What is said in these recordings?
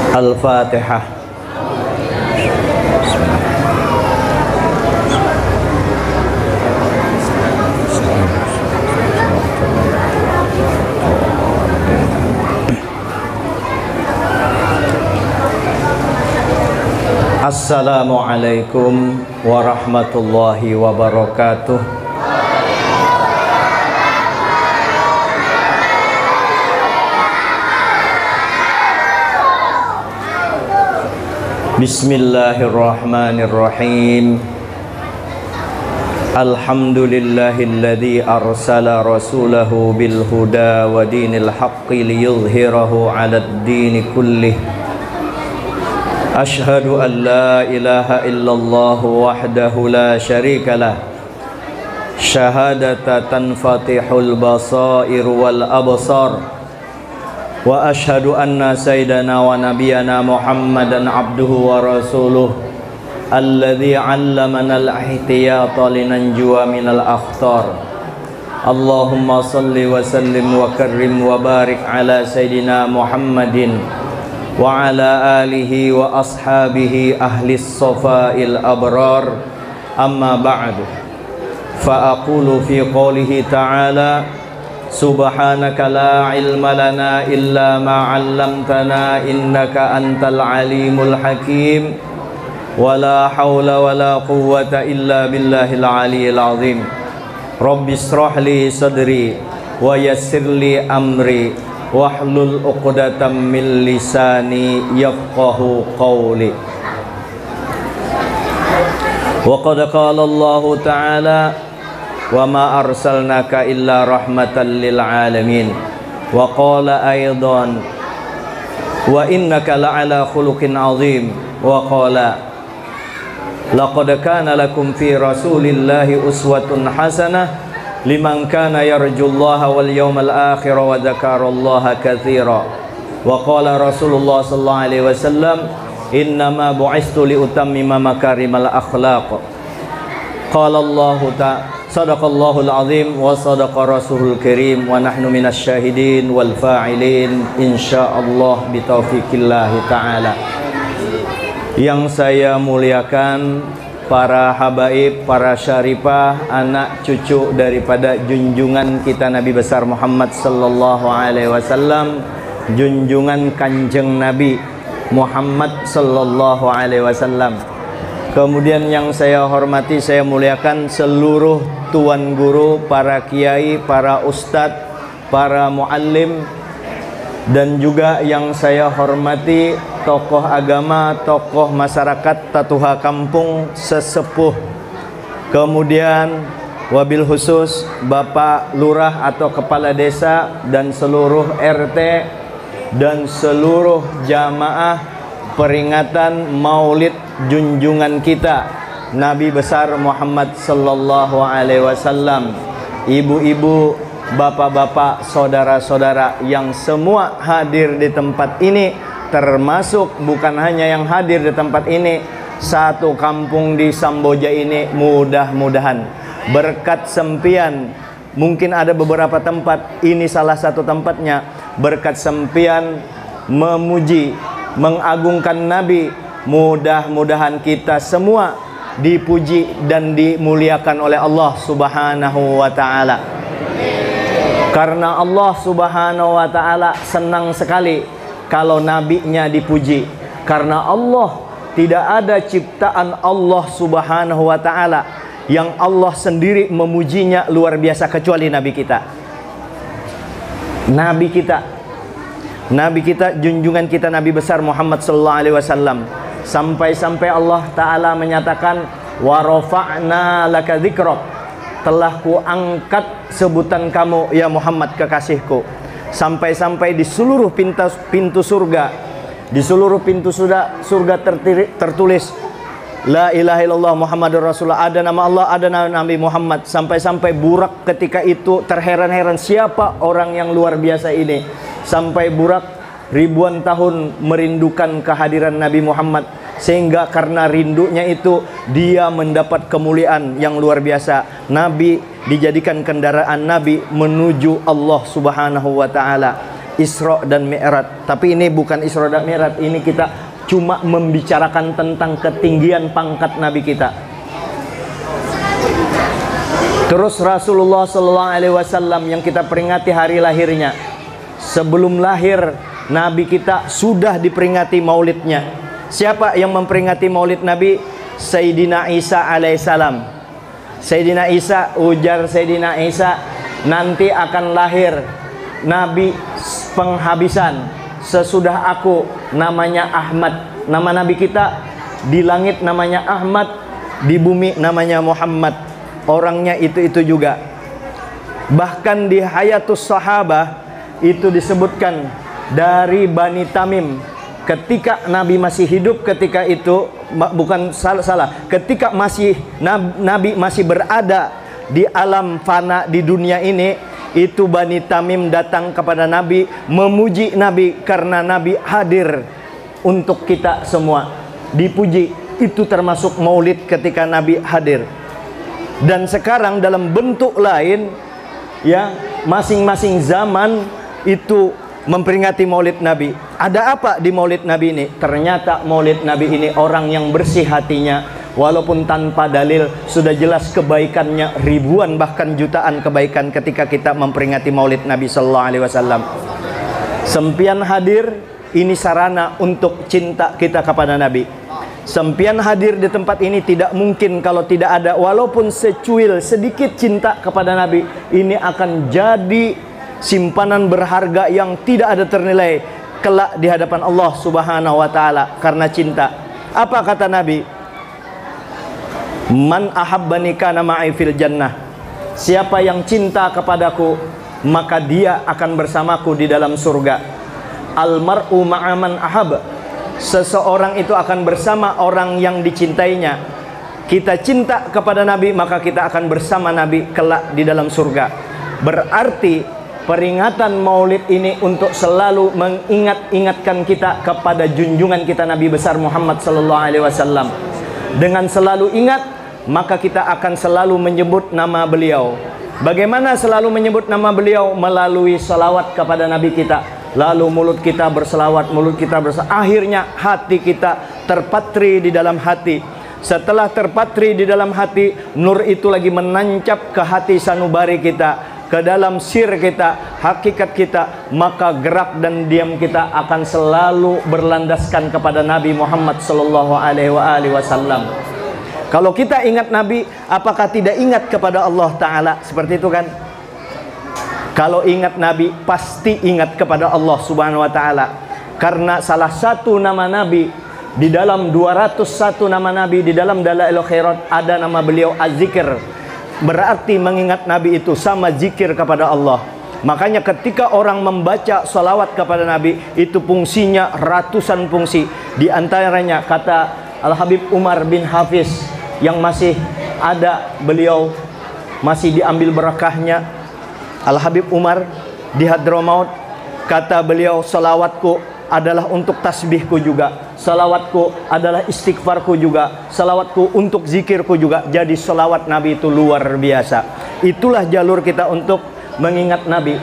Al-Fatihah. Assalamualaikum warahmatullahi wabarakatuh. Bismillahirrahmanirrahim. Alhamdulillahilladzi arsala rasulahu bil huda wa dinil haqqi liyudhhirahu 'alad dini kullih. Ashhadu an la ilaha illallah wahdahu la syarika lah. Syahadata tanfatihul basair wal absar. Wa ashhadu anna sayyidana wa nabiyyana Muhammadan abduhu wa rasuluh alladzi 'allamana al-ihtiyata linanjuwa minal akhtar. Allahumma salli wa sallim wa karrim wa barik ala sayyidina Muhammadin wa ala alihi wa ashabihi ahlis safa'il abrar. Amma ba'du, fa aqulu fi qawlihi ta'ala subhanaka la ilma lana illa ma 'allamtana innaka antal alimul hakim wa la hawla wa la quwwata illa billahil aliyyil azim. Rabbi ishrah li sadri wa yassir li amri wahlul 'uqdatam min lisani yafqahu qawli. Wa qad qala Allah ta'ala wa ma arsalnaka illa rahmatan lil alamin. Wa qala aidan wa innaka la'ala khuluqin azim. Wa qala laqad kana lakum fi rasulillahi uswatun hasanah liman kana yarjullaha wal yawmal akhir wa dzakarallaha katsira. Wa qala Rasulullah sallallahu alaihi wasallam innama bu'istu li utammima makarimal akhlaq. Qala Allah sadaqallahul azim wa sadaqa rasulul karim wa nahnu minasy syahidin wal fa'ilin insyaallah bitaufiqillah taala. Yang saya muliakan para habaib, para syarifah, anak cucu daripada junjungan kita Nabi besar Muhammad sallallahu alaihi wasallam, junjungan Kanjeng Nabi Muhammad sallallahu alaihi wasallam. Kemudian yang saya hormati, saya muliakan seluruh tuan guru, para kiai, para ustadz, para muallim, dan juga yang saya hormati tokoh agama, tokoh masyarakat, tatuha kampung, sesepuh. Kemudian wabil khusus Bapak Lurah atau Kepala Desa dan seluruh RT dan seluruh jamaah peringatan Maulid junjungan kita Nabi besar Muhammad sallallahu alaihi wasallam. Ibu-ibu, bapak-bapak, saudara-saudara yang semua hadir di tempat ini, termasuk bukan hanya yang hadir di tempat ini, satu kampung di Samboja ini, mudah-mudahan berkat sempian, mungkin ada beberapa tempat, ini salah satu tempatnya, berkat sempian memuji, mengagungkan Nabi, mudah-mudahan kita semua dipuji dan dimuliakan oleh Allah subhanahu wa ta'ala. Karena Allah subhanahu wa ta'ala senang sekali kalau nabinya dipuji. Karena Allah, tidak ada ciptaan Allah subhanahu wa ta'ala yang Allah sendiri memujinya luar biasa kecuali Nabi kita. Nabi kita, junjungan kita Nabi besar Muhammad sallallahu alaihi wasallam. Sampai-sampai Allah Ta'ala menyatakan wa rafa'na laka dzikrak, telah kuangkat sebutan kamu ya Muhammad kekasihku. Sampai-sampai di seluruh pintu surga, di seluruh pintu surga tertulis la ilaha illallah Muhammadur Rasulullah, ada nama Allah, ada nama Nabi Muhammad. Sampai-sampai Burak ketika itu terheran-heran, siapa orang yang luar biasa ini. Sampai Burak ribuan tahun merindukan kehadiran Nabi Muhammad, sehingga karena rindunya itu dia mendapat kemuliaan yang luar biasa. Nabi dijadikan kendaraan Nabi menuju Allah subhanahu wa ta'ala. Isra dan Mi'raj. Tapi ini bukan Isra dan Mi'raj, ini kita cuma membicarakan tentang ketinggian pangkat Nabi kita. Terus Rasulullah sallallahu alaihi wasallam yang kita peringati hari lahirnya. Sebelum lahir Nabi kita sudah diperingati maulidnya. Siapa yang memperingati maulid Nabi? Sayyidina Isa alaihissalam. Sayyidina Isa, ujar Sayyidina Isa, nanti akan lahir Nabi penghabisan sesudah aku, namanya Ahmad. Nama Nabi kita di langit namanya Ahmad, di bumi namanya Muhammad. Orangnya itu juga. Bahkan di Hayatus Sahabah itu disebutkan dari Bani Tamim, ketika Nabi masih hidup, ketika itu bukan salah, ketika masih Nabi masih berada di alam fana di dunia ini, itu Bani Tamim datang kepada Nabi, memuji Nabi karena Nabi hadir untuk kita semua, dipuji. Itu termasuk maulid ketika Nabi hadir. Dan sekarang dalam bentuk lain, ya, masing-masing zaman itu memperingati maulid Nabi. Ada apa di maulid Nabi ini? Ternyata maulid Nabi ini orang yang bersih hatinya, walaupun tanpa dalil sudah jelas kebaikannya, ribuan bahkan jutaan kebaikan ketika kita memperingati maulid Nabi sallallahu alaihi wasallam. Sempian hadir ini sarana untuk cinta kita kepada Nabi. Sempian hadir di tempat ini tidak mungkin kalau tidak ada walaupun secuil sedikit cinta kepada Nabi. Ini akan jadi simpanan berharga yang tidak ada ternilai kelak di hadapan Allah Subhanahu wa taala karena cinta. Apa kata Nabi? Man ahabbani kana ma'i fil jannah. Siapa yang cinta kepadaku, maka dia akan bersamaku di dalam surga. Al mar'u ma'a man ahab. Seseorang itu akan bersama orang yang dicintainya. Kita cinta kepada Nabi, maka kita akan bersama Nabi kelak di dalam surga. Berarti peringatan maulid ini untuk selalu mengingat-ingatkan kita kepada junjungan kita Nabi besar Muhammad sallallahu alaihi wasallam. Dengan selalu ingat, maka kita akan selalu menyebut nama beliau. Bagaimana selalu menyebut nama beliau? Melalui salawat kepada Nabi kita. Lalu mulut kita berselawat, akhirnya hati kita terpatri di dalam hati. Setelah terpatri di dalam hati, nur itu lagi menancap ke hati sanubari kita, ke dalam sir kita, hakikat kita. Maka gerak dan diam kita akan selalu berlandaskan kepada Nabi Muhammad sallallahu alaihi wasallam. Kalau kita ingat Nabi, apakah tidak ingat kepada Allah Ta'ala? Seperti itu kan? Kalau ingat Nabi, pasti ingat kepada Allah Subhanahu wa Ta'ala. Karena salah satu nama Nabi di dalam 201 nama Nabi di dalam Dalailul Khairat ada nama beliau Az-Zikr. Berarti mengingat Nabi itu sama zikir kepada Allah. Makanya ketika orang membaca salawat kepada Nabi, itu fungsinya ratusan fungsi. Di antaranya kata Al-Habib Umar bin Hafiz yang masih ada, beliau masih diambil berkahnya. Al-Habib Umar di Hadramaut, kata beliau, salawatku adalah untuk tasbihku juga, salawatku adalah istighfarku juga, salawatku untuk zikirku juga. Jadi salawat Nabi itu luar biasa. Itulah jalur kita untuk mengingat Nabi.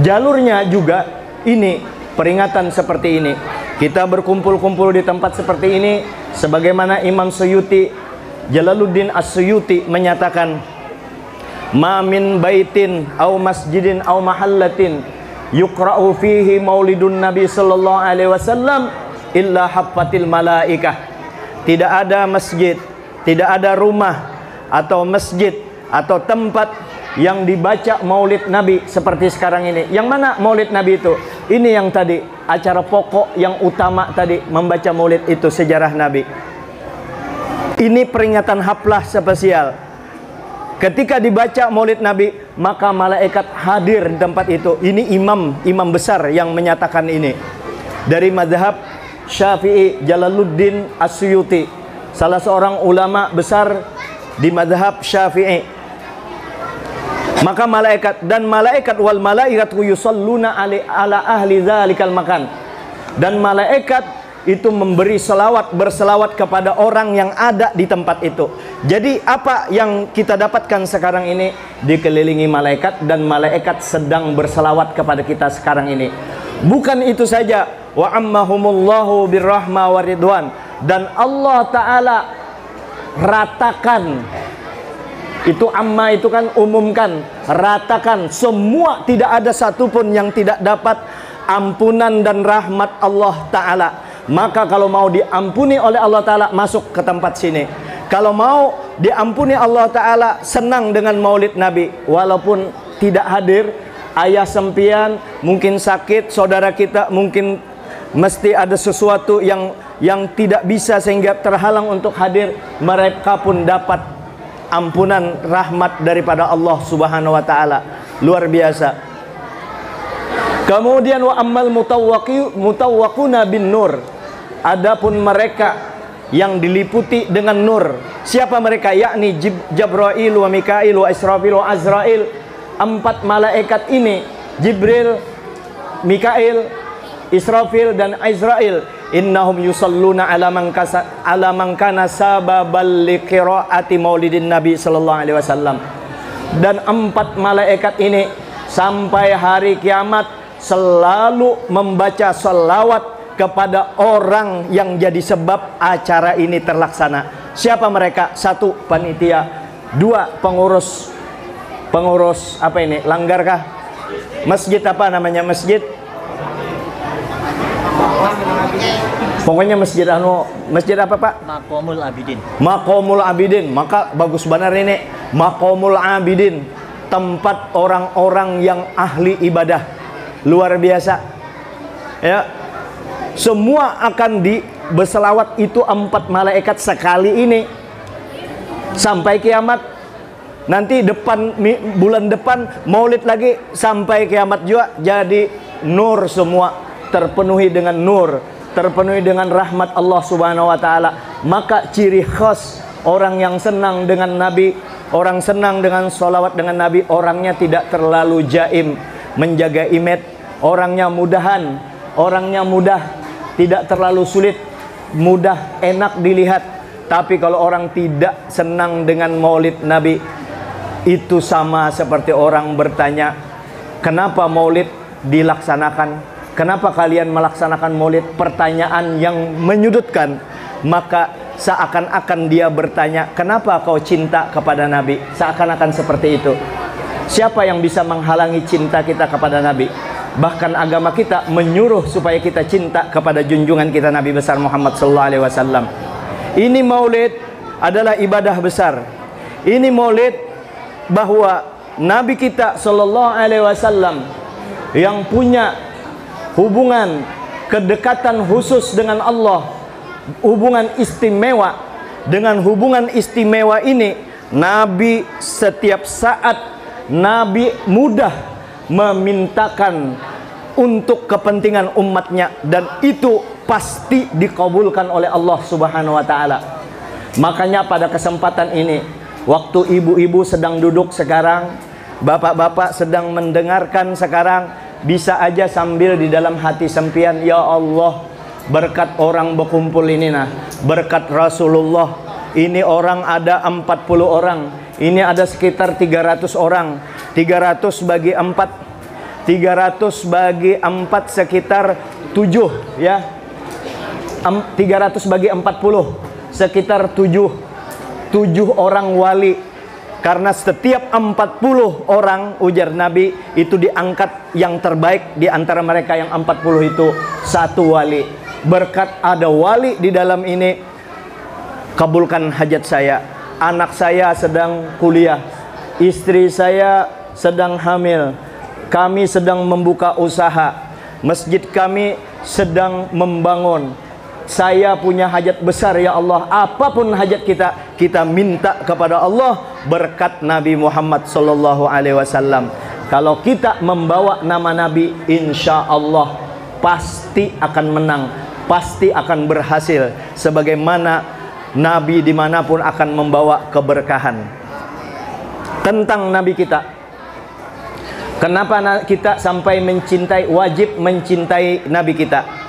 Jalurnya juga ini, peringatan seperti ini. Kita berkumpul-kumpul di tempat seperti ini, sebagaimana Imam Suyuti, Jalaluddin As-Suyuti menyatakan, ma min baitin au masjidin au mahallatin yuqra'u fihi maulidun Nabi sallallahu alaihi wasallam illa haffatil malaikah. Tidak ada masjid, tidak ada rumah atau masjid atau tempat yang dibaca maulid Nabi seperti sekarang ini. Yang mana maulid Nabi itu? Ini yang tadi, acara pokok yang utama tadi, membaca maulid itu, sejarah Nabi. Ini peringatan haflah spesial. Ketika dibaca maulid Nabi, maka malaikat hadir di tempat itu. Ini imam besar yang menyatakan ini. Dari mazhab Syafi'i, Jalaluddin As-Suyuti, salah seorang ulama besar di mazhab Syafi'i. Maka malaikat wal malaikatu yusalluna ala ahli dzalikal makan. Dan malaikat itu memberi berselawat kepada orang yang ada di tempat itu. Jadi apa yang kita dapatkan sekarang ini? dikelilingi malaikat, dan malaikat sedang berselawat kepada kita sekarang ini. Bukan itu saja, wa ammahumullahu birrahma wa ridwan, dan Allah Ta'ala ratakan. Itu amma itu kan umumkan, ratakan semua, tidak ada satupun yang tidak dapat ampunan dan rahmat Allah Ta'ala. Maka kalau mau diampuni oleh Allah Ta'ala, masuk ke tempat sini. Kalau mau diampuni Allah Ta'ala, senang dengan maulid Nabi. Walaupun tidak hadir, ayah sempian, mungkin sakit, saudara kita mungkin mesti ada sesuatu yang tidak bisa sehingga terhalang untuk hadir, mereka pun dapat ampunan rahmat daripada Allah Subhanahu wa Ta'ala. Luar biasa. Kemudian wa ammal mutawwaquna bin nur, adapun mereka yang diliputi dengan nur. Siapa mereka? Yakni Jibril wa Mikail wa Israfil wa Azrail. 4 malaikat ini, Jibril, Mikail, Israfil dan Azrail. Innahum yusalluna ala man kana sababal liqiraati maulidin Nabi sallallahu alaihi wasallam. Dan 4 malaikat ini sampai hari kiamat selalu membaca salawat kepada orang yang jadi sebab acara ini terlaksana. Siapa mereka? 1 panitia, 2 pengurus apa ini? Langgarkah? Masjid apa namanya masjid? Pokoknya masjid masjid apa Pak? Maqamul Abidin. Maqamul Abidin. Maka bagus benar ini, Maqamul Abidin, tempat orang-orang yang ahli ibadah. Luar biasa. Ya. Semua akan berselawat itu 4 malaikat sekali ini sampai kiamat. Nanti bulan depan maulid lagi sampai kiamat juga, jadi nur semua, terpenuhi dengan nur, terpenuhi dengan rahmat Allah Subhanahu wa Ta'ala. Maka ciri khas orang yang senang dengan Nabi, orang senang dengan sholawat dengan Nabi, orangnya tidak terlalu jaim, menjaga image, orangnya mudahan, orangnya mudah, tidak terlalu sulit, mudah, enak dilihat. Tapi kalau orang tidak senang dengan maulid Nabi, itu sama seperti orang bertanya, kenapa maulid dilaksanakan? Kenapa kalian melaksanakan maulid? Pertanyaan yang menyudutkan. Maka seakan-akan dia bertanya, kenapa kau cinta kepada Nabi? Seakan-akan seperti itu. Siapa yang bisa menghalangi cinta kita kepada Nabi? Bahkan agama kita menyuruh supaya kita cinta kepada junjungan kita Nabi besar Muhammad sallallahu alaihi wasallam. Ini maulid adalah ibadah besar. Ini maulid bahwa Nabi kita sallallahu alaihi wasallam yang punya hubungan kedekatan khusus dengan Allah, hubungan istimewa. Dengan hubungan istimewa ini, Nabi setiap saat Nabi mudah memintakan untuk kepentingan umatnya, dan itu pasti dikabulkan oleh Allah Subhanahu wa Ta'ala. Makanya pada kesempatan ini, waktu ibu-ibu sedang duduk sekarang, bapak-bapak sedang mendengarkan sekarang, bisa aja sambil di dalam hati sempian, ya Allah, berkat orang berkumpul ini, berkat Rasulullah, ini orang ada 40 orang, ini ada sekitar 300 orang, 300 bagi 4 sekitar 7 ya. 300 bagi 40 sekitar 7 orang wali. Karena setiap 40 orang, ujar Nabi, itu diangkat yang terbaik di antara mereka yang 40 itu 1 wali. Berkat ada wali di dalam ini, kabulkan hajat saya. Anak saya sedang kuliah, istri saya sedang hamil, kami sedang membuka usaha, masjid kami sedang membangun. Saya punya hajat besar ya Allah. Apapun hajat kita, kita minta kepada Allah berkat Nabi Muhammad sallallahu alaihi wasallam. Kalau kita membawa nama Nabi, insya Allah pasti akan menang, pasti akan berhasil. Sebagaimana Nabi dimanapun akan membawa keberkahan. Tentang Nabi kita, kenapa kita sampai mencintai, wajib mencintai Nabi kita?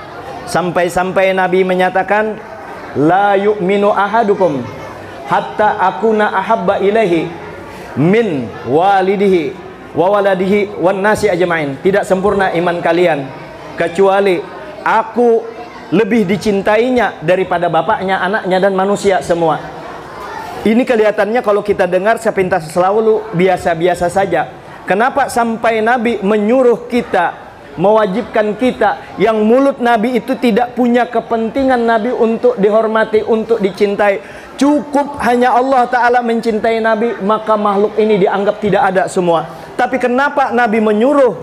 Sampai-sampai Nabi menyatakan, la yu'minu ahadukum hatta akuna ahabba ilaihi min walidihi wa waladihi wan nasi ajmain. Tidak sempurna iman kalian kecuali aku lebih dicintainya daripada bapaknya, anaknya, dan manusia semua. Ini kelihatannya kalau kita dengar sepintas selalu biasa-biasa saja. Kenapa sampai Nabi menyuruh kita, mewajibkan kita, yang mulut Nabi itu tidak punya kepentingan Nabi untuk dihormati, untuk dicintai. Cukup hanya Allah Ta'ala mencintai Nabi, maka makhluk ini dianggap tidak ada semua. Tapi kenapa Nabi menyuruh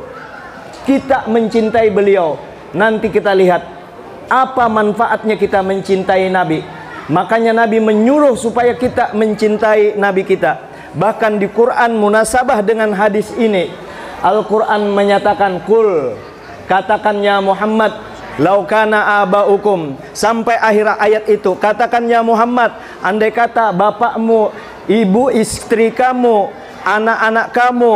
kita mencintai beliau? Nanti kita lihat apa manfaatnya kita mencintai Nabi. Makanya Nabi menyuruh supaya kita mencintai Nabi kita. Bahkan di Quran munasabah dengan hadis ini, Al-Quran menyatakan, Kul, katakan ya Muhammad, laukana abaukum, sampai akhir ayat itu. Katakan ya Muhammad, andai kata bapakmu, ibu istri kamu, anak-anak kamu,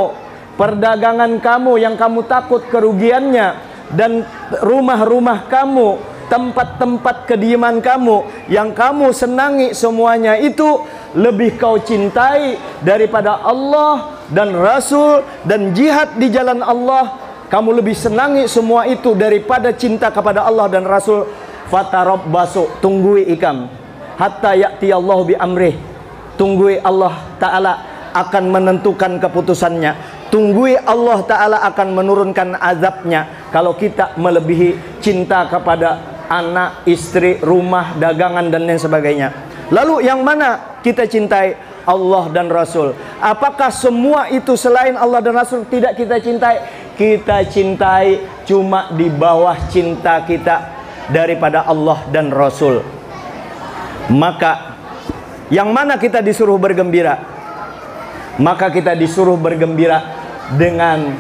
perdagangan kamu yang kamu takut kerugiannya, dan rumah-rumah kamu, tempat-tempat kediaman kamu yang kamu senangi, semuanya itu lebih kau cintai daripada Allah dan Rasul dan jihad di jalan Allah. Kamu lebih senangi semua itu daripada cinta kepada Allah dan Rasul. Fatarabbasu, tunggui ikam hatta ya'tiyallahu bi amrih. Tunggui Allah Ta'ala akan menentukan keputusannya. Tunggui Allah Ta'ala akan menurunkan azabnya kalau kita melebihi cinta kepada anak, istri, rumah, dagangan, dan lain sebagainya. Lalu yang mana kita cintai? Allah dan Rasul. Apakah semua itu selain Allah dan Rasul tidak kita cintai? Kita cintai, cuma di bawah cinta kita daripada Allah dan Rasul. Maka yang mana kita disuruh bergembira? Maka kita disuruh bergembira dengan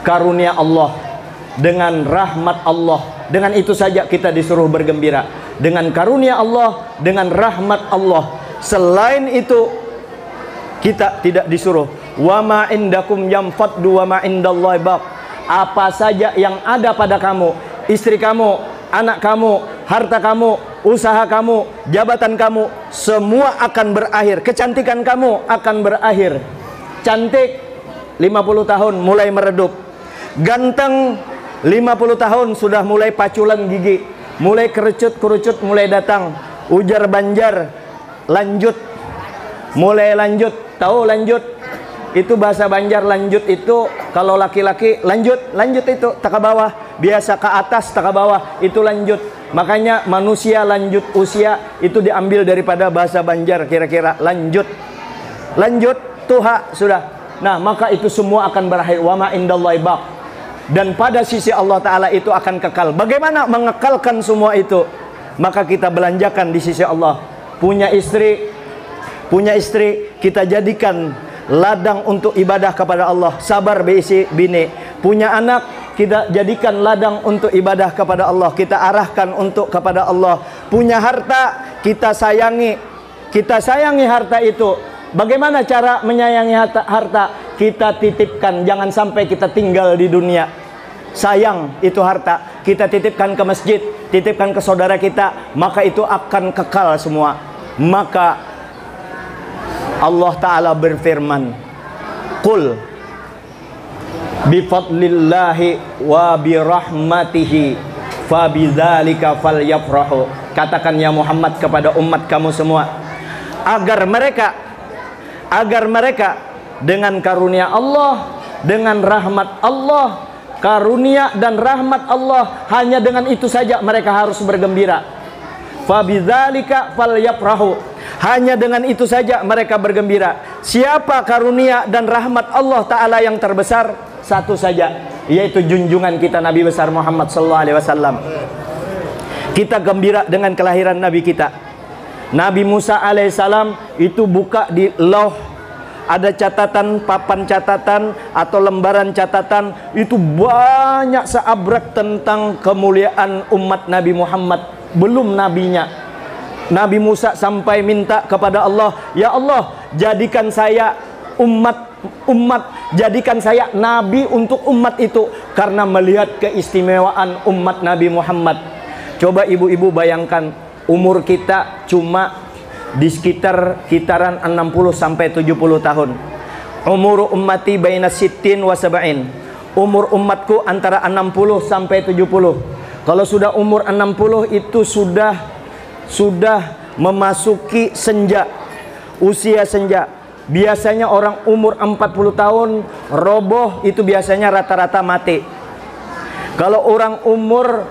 karunia Allah, dengan rahmat Allah. Dengan itu saja kita disuruh bergembira, dengan karunia Allah, dengan rahmat Allah. Selain itu kita tidak disuruh. Wa ma indakum yanfaddu wa ma indallahi baq. Apa saja yang ada pada kamu, istri kamu, anak kamu, harta kamu, usaha kamu, jabatan kamu, semua akan berakhir. Kecantikan kamu akan berakhir. Cantik 50 tahun mulai meredup. Ganteng 50 tahun sudah mulai paculan gigi, mulai kerucut-kerucut mulai datang. Ujar Banjar, lanjut, mulai lanjut. Tahu lanjut? Itu bahasa Banjar. Lanjut itu kalau laki-laki lanjut, lanjut itu tak ke bawah. Biasa ke atas tak ke bawah, itu lanjut. Makanya manusia lanjut usia itu diambil daripada bahasa Banjar, kira-kira lanjut. Lanjut, tuha sudah. Nah, maka itu semua akan berakhir. Wa ma indallahi baq. Dan pada sisi Allah Ta'ala itu akan kekal. Bagaimana mengekalkan semua itu? Maka kita belanjakan di sisi Allah. Punya istri, kita jadikan ladang untuk ibadah kepada Allah. Sabar beisi bini. Punya anak, kita jadikan ladang untuk ibadah kepada Allah. Kita arahkan untuk kepada Allah. Punya harta, kita sayangi harta itu. Bagaimana cara menyayangi harta? Kita titipkan, jangan sampai kita tinggal di dunia. Sayang itu harta, kita titipkan ke masjid, titipkan ke saudara kita, maka itu akan kekal semua. Maka Allah Ta'ala berfirman, Qul bifadlillahi wa birahmatihi fabidzalika falyafrahu. Katakan ya Muhammad kepada umat kamu semua, agar mereka dengan karunia Allah, dengan rahmat Allah, karunia dan rahmat Allah, hanya dengan itu saja mereka harus bergembira. Fabidzalika falyafrahu. Hanya dengan itu saja mereka bergembira. Siapa karunia dan rahmat Allah Ta'ala yang terbesar? Satu saja, yaitu junjungan kita Nabi besar Muhammad SAW. Kita gembira dengan kelahiran Nabi kita. Nabi Musa alaihissalam itu buka di lauh, ada catatan, papan catatan atau lembaran catatan, itu banyak seabrek tentang kemuliaan umat Nabi Muhammad belum nabinya. Nabi Musa sampai minta kepada Allah, ya Allah, jadikan saya jadikan saya nabi untuk umat itu, karena melihat keistimewaan umat Nabi Muhammad. Coba ibu-ibu bayangkan, umur kita cuma di kitaran 60 sampai 70 tahun. umur ummati baina sittin wa sab'in. Umur umatku antara 60 sampai 70. Kalau sudah umur 60 itu sudah memasuki senja, usia senja. Biasanya orang umur 40 tahun roboh itu biasanya rata-rata mati. Kalau orang umur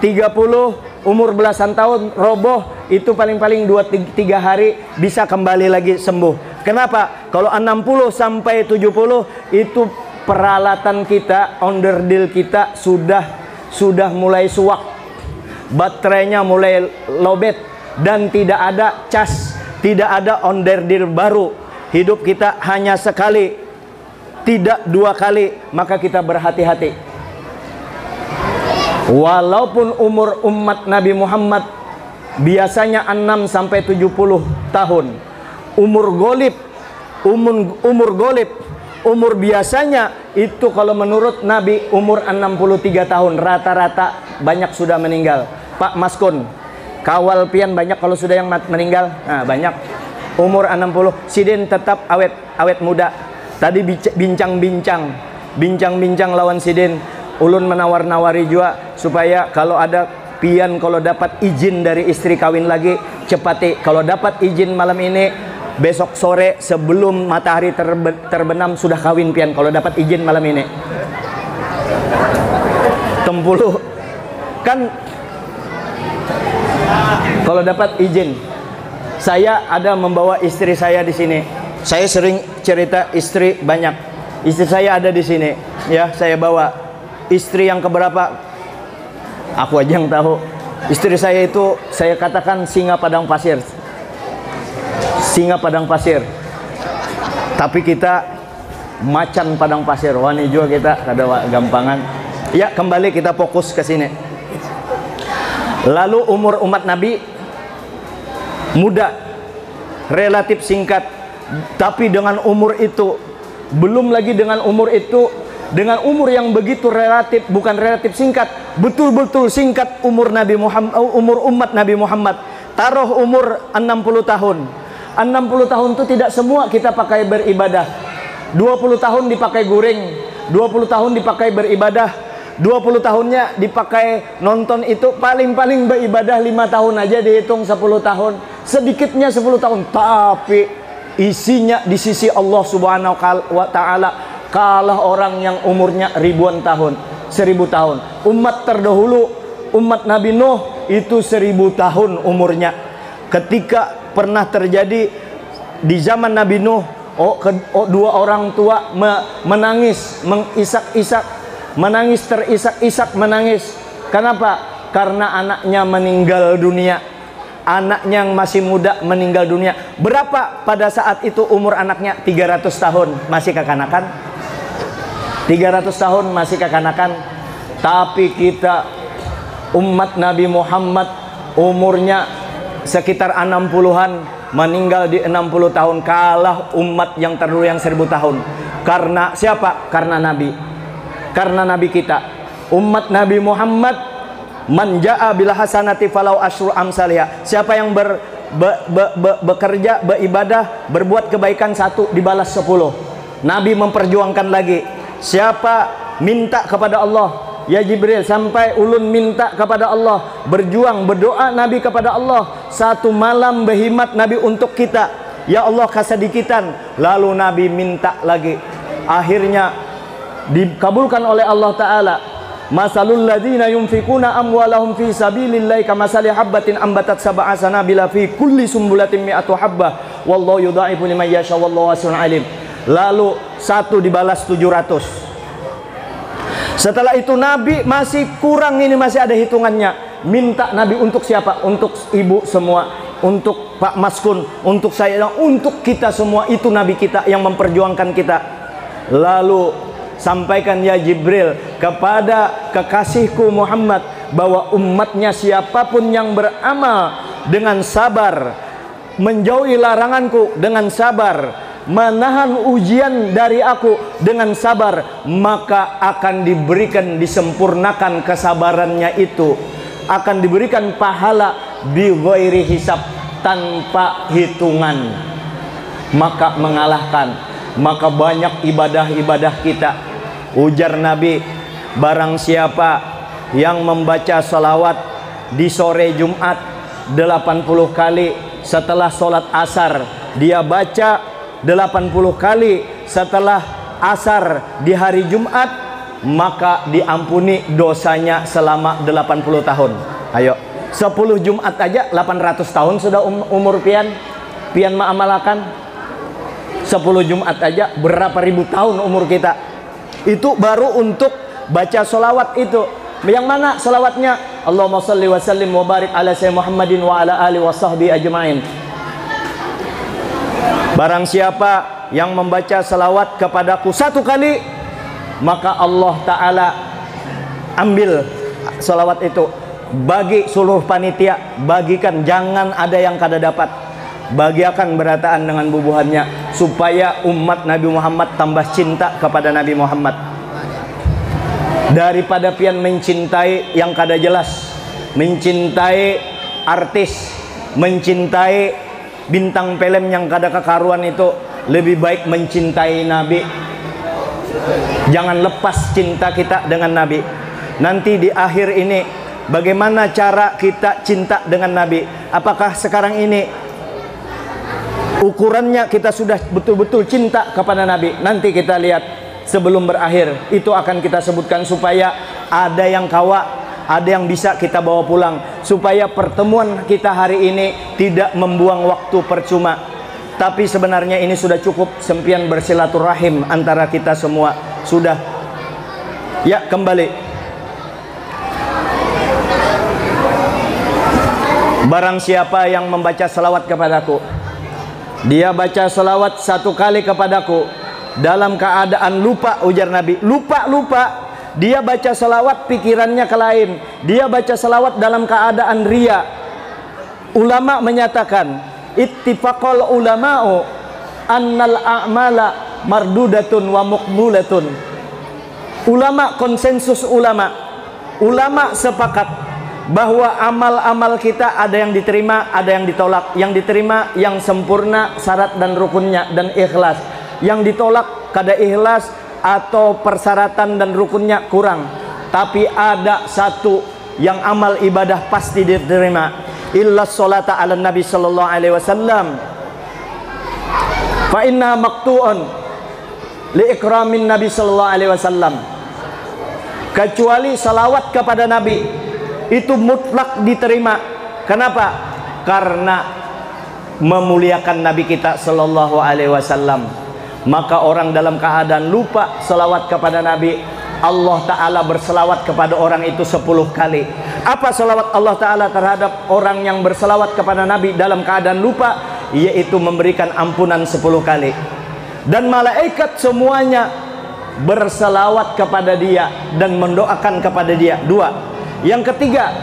30, umur belasan tahun roboh itu paling-paling 2-3 hari bisa kembali lagi sembuh. Kenapa? Kalau 60 sampai 70 itu peralatan kita, onderdil kita sudah mulai suwak. Baterainya mulai lowbat dan tidak ada cas, tidak ada onderdil baru. Hidup kita hanya sekali, tidak 2 kali, maka kita berhati-hati. Walaupun umur umat Nabi Muhammad biasanya 6 sampai 70 tahun. Umur golib, umur biasanya itu kalau menurut Nabi umur 63 tahun. Rata-rata banyak sudah meninggal. Pak Maskun, kawal pian banyak kalau sudah yang meninggal. Nah, banyak. Umur 60, Sidin tetap awet muda. Tadi bincang-bincang lawan Sidin. Ulun menawar-nawari juga supaya kalau ada pian, kalau dapat izin dari istri kawin lagi, cepati. Kalau dapat izin malam ini, besok sore sebelum matahari terbenam sudah kawin pian. Kalau dapat izin malam ini. Tempuluh kan kalau dapat izin. Saya ada membawa istri saya di sini. Saya sering cerita istri banyak. Istri saya ada di sini. Ya, saya bawa. Istri yang keberapa? Aku aja yang tahu. Istri saya itu saya katakan singa padang pasir. Singa padang pasir. Tapi kita macan padang pasir. Wani juga kita kada gampangan. Ya, kembali kita fokus ke sini. Lalu umur umat Nabi muda, relatif singkat. Tapi dengan umur itu, belum lagi dengan umur itu, dengan umur yang begitu relatif, bukan relatif singkat, betul-betul singkat umur Nabi Muhammad, umur umat Nabi Muhammad. Taruh umur 60 tahun. 60 tahun itu tidak semua kita pakai beribadah. 20 tahun dipakai guring, 20 tahun dipakai beribadah, 20 tahunnya dipakai nonton, itu paling-paling beribadah 5 tahun aja dihitung 10 tahun. Sedikitnya 10 tahun, tapi isinya di sisi Allah Subhanahu wa Ta'ala kalah orang yang umurnya ribuan tahun, 1000 tahun. Umat terdahulu, umat Nabi Nuh itu 1000 tahun umurnya. Ketika pernah terjadi di zaman Nabi Nuh, dua orang tua menangis, mengisak-isak, menangis, terisak-isak menangis. Kenapa? Karena anaknya meninggal dunia. Anaknya yang masih muda meninggal dunia. Berapa pada saat itu umur anaknya? 300 tahun, masih kekanakan. 300 tahun masih kekanakan. Tapi kita umat Nabi Muhammad umurnya sekitar 60-an, meninggal di 60 tahun, kalah umat yang terdahulu yang 1000 tahun. Karena siapa? Karena Nabi. Karena Nabi kita. Umat Nabi Muhammad, man jaa bil hasanati falau asyru amsalha. Siapa yang bekerja, beribadah, berbuat kebaikan 1 dibalas 10. Nabi memperjuangkan lagi. Siapa minta kepada Allah, ya Jibril, sampai ulun minta kepada Allah, berjuang, berdoa Nabi kepada Allah. 1 malam berhimat Nabi untuk kita, ya Allah kasih dikitan. Lalu Nabi minta lagi. Akhirnya dikabulkan oleh Allah Ta'ala. Masalul ladzina yunfikuna amwalahum fi sabilillahi kamasali habbatin ambatat sab'a sanabila fi kulli sumbulatin mi'atu habbah wallahu yudha'ifu liman yasha wallahu wasi'un alim. Lalu 1 dibalas 700. Setelah itu Nabi masih kurang, ini masih ada hitungannya. Minta Nabi untuk siapa? Untuk ibu semua, untuk Pak Maskun, untuk saya, untuk kita semua. Itu Nabi kita yang memperjuangkan kita. Lalu sampaikan ya Jibril kepada kekasihku Muhammad bahwa umatnya siapapun yang beramal dengan sabar, menjauhi laranganku dengan sabar, menahan ujian dari aku dengan sabar, maka akan diberikan, disempurnakan kesabarannya itu, akan diberikan pahala bi ghairi hisab, tanpa hitungan. Maka mengalahkan maka banyak ibadah-ibadah kita. Ujar Nabi, barang siapa yang membaca salawat di sore Jumat 80 kali setelah sholat asar, dia baca 80 kali setelah asar di hari Jumat, maka diampuni dosanya selama 80 tahun. Ayo, 10 Jumat aja 800 tahun sudah umur pian ma'amalakan. 10 Jumat aja berapa ribu tahun umur kita. Itu baru untuk baca solawat itu. Yang mana solawatnya? Allahumma salli wa sallim wa barik ala sayyidina Muhammadin wa ala alihi wa sahbihi ajma'in. Barang siapa yang membaca salawat kepadaku 1 kali, maka Allah Ta'ala ambil salawat itu, bagi seluruh panitia, bagikan, jangan ada yang kada dapat, bagiakan berataan dengan bubuhannya, supaya umat Nabi Muhammad tambah cinta kepada Nabi Muhammad. Daripada pian mencintai yang kada jelas, mencintai artis, mencintai bintang film yang kada kekaruan, itu lebih baik mencintai Nabi. Jangan lepas cinta kita dengan Nabi. Nanti di akhir ini, bagaimana cara kita cinta dengan Nabi? Apakah sekarang ini ukurannya kita sudah betul-betul cinta kepada Nabi? Nanti kita lihat sebelum berakhir, itu akan kita sebutkan, supaya ada yang kawa, ada yang bisa kita bawa pulang, supaya pertemuan kita hari ini tidak membuang waktu percuma. Tapi sebenarnya ini sudah cukup sempian bersilaturahim antara kita semua. Sudah. Ya, kembali. Barang siapa yang membaca salawat kepadaku, dia baca salawat 1 kali kepadaku dalam keadaan lupa, ujar Nabi. Lupa. Dia baca salawat pikirannya ke lain. Dia baca salawat dalam keadaan ria. Ulama menyatakan, ittifaqal ulama'u annal a'mala mardudatun wa muqbulatun. Ulama, konsensus ulama sepakat bahwa amal-amal kita ada yang diterima, ada yang ditolak. Yang diterima yang sempurna syarat dan rukunnya dan ikhlas. Yang ditolak kada ikhlas atau persyaratan dan rukunnya kurang. Tapi ada satu yang amal ibadah pasti diterima, illa sholata ala nabi sallallahu alaihi wasallam, fa inna maqtu'un li ikramin nabi sallallahu alaihi wasallam. Kecuali salawat kepada Nabi itu mutlak diterima. Kenapa? Karena memuliakan Nabi kita sallallahu alaihi wasallam. Maka orang dalam keadaan lupa salawat kepada Nabi, Allah Ta'ala berselawat kepada orang itu 10 kali. Apa salawat Allah Ta'ala terhadap orang yang berselawat kepada Nabi dalam keadaan lupa? Yaitu memberikan ampunan 10 kali. Dan malaikat semuanya berselawat kepada dia dan mendoakan kepada dia. 2. Yang ketiga,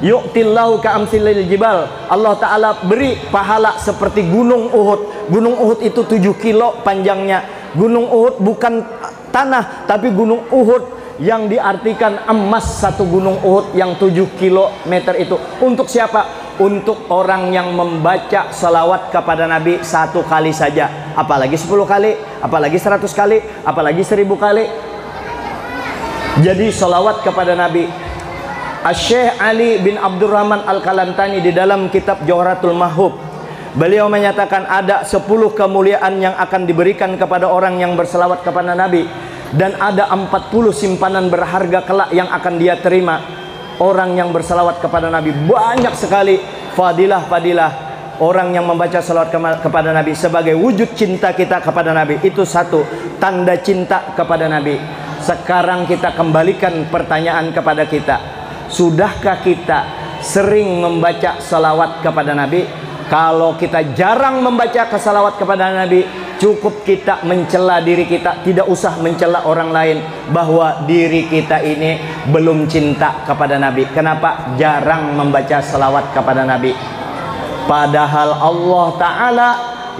yu'tillahu ka'amsilil jibal. Allah Ta'ala beri pahala seperti gunung Uhud. Gunung Uhud itu 7 kilo panjangnya. Gunung Uhud bukan tanah, tapi gunung Uhud yang diartikan emas. Satu gunung Uhud yang 7 kilometer itu. Untuk siapa? Untuk orang yang membaca salawat kepada Nabi 1 kali saja. Apalagi 10 kali, apalagi 100 kali, apalagi 1000 kali. Jadi salawat kepada Nabi. Syekh Ali bin Abdurrahman Al-Kalantani di dalam kitab Jawharatul Mahub, beliau menyatakan ada 10 kemuliaan yang akan diberikan kepada orang yang berselawat kepada Nabi, dan ada 40 simpanan berharga kelak yang akan dia terima orang yang berselawat kepada Nabi. Banyak sekali fadilah-fadilah orang yang membaca selawat kepada Nabi sebagai wujud cinta kita kepada Nabi. Itu satu tanda cinta kepada Nabi. Sekarang kita kembalikan pertanyaan kepada kita. Sudahkah kita sering membaca salawat kepada Nabi? Kalau kita jarang membaca salawat kepada Nabi, cukup kita mencela diri kita, tidak usah mencela orang lain, bahwa diri kita ini belum cinta kepada Nabi. Kenapa? Jarang membaca salawat kepada Nabi. Padahal Allah Ta'ala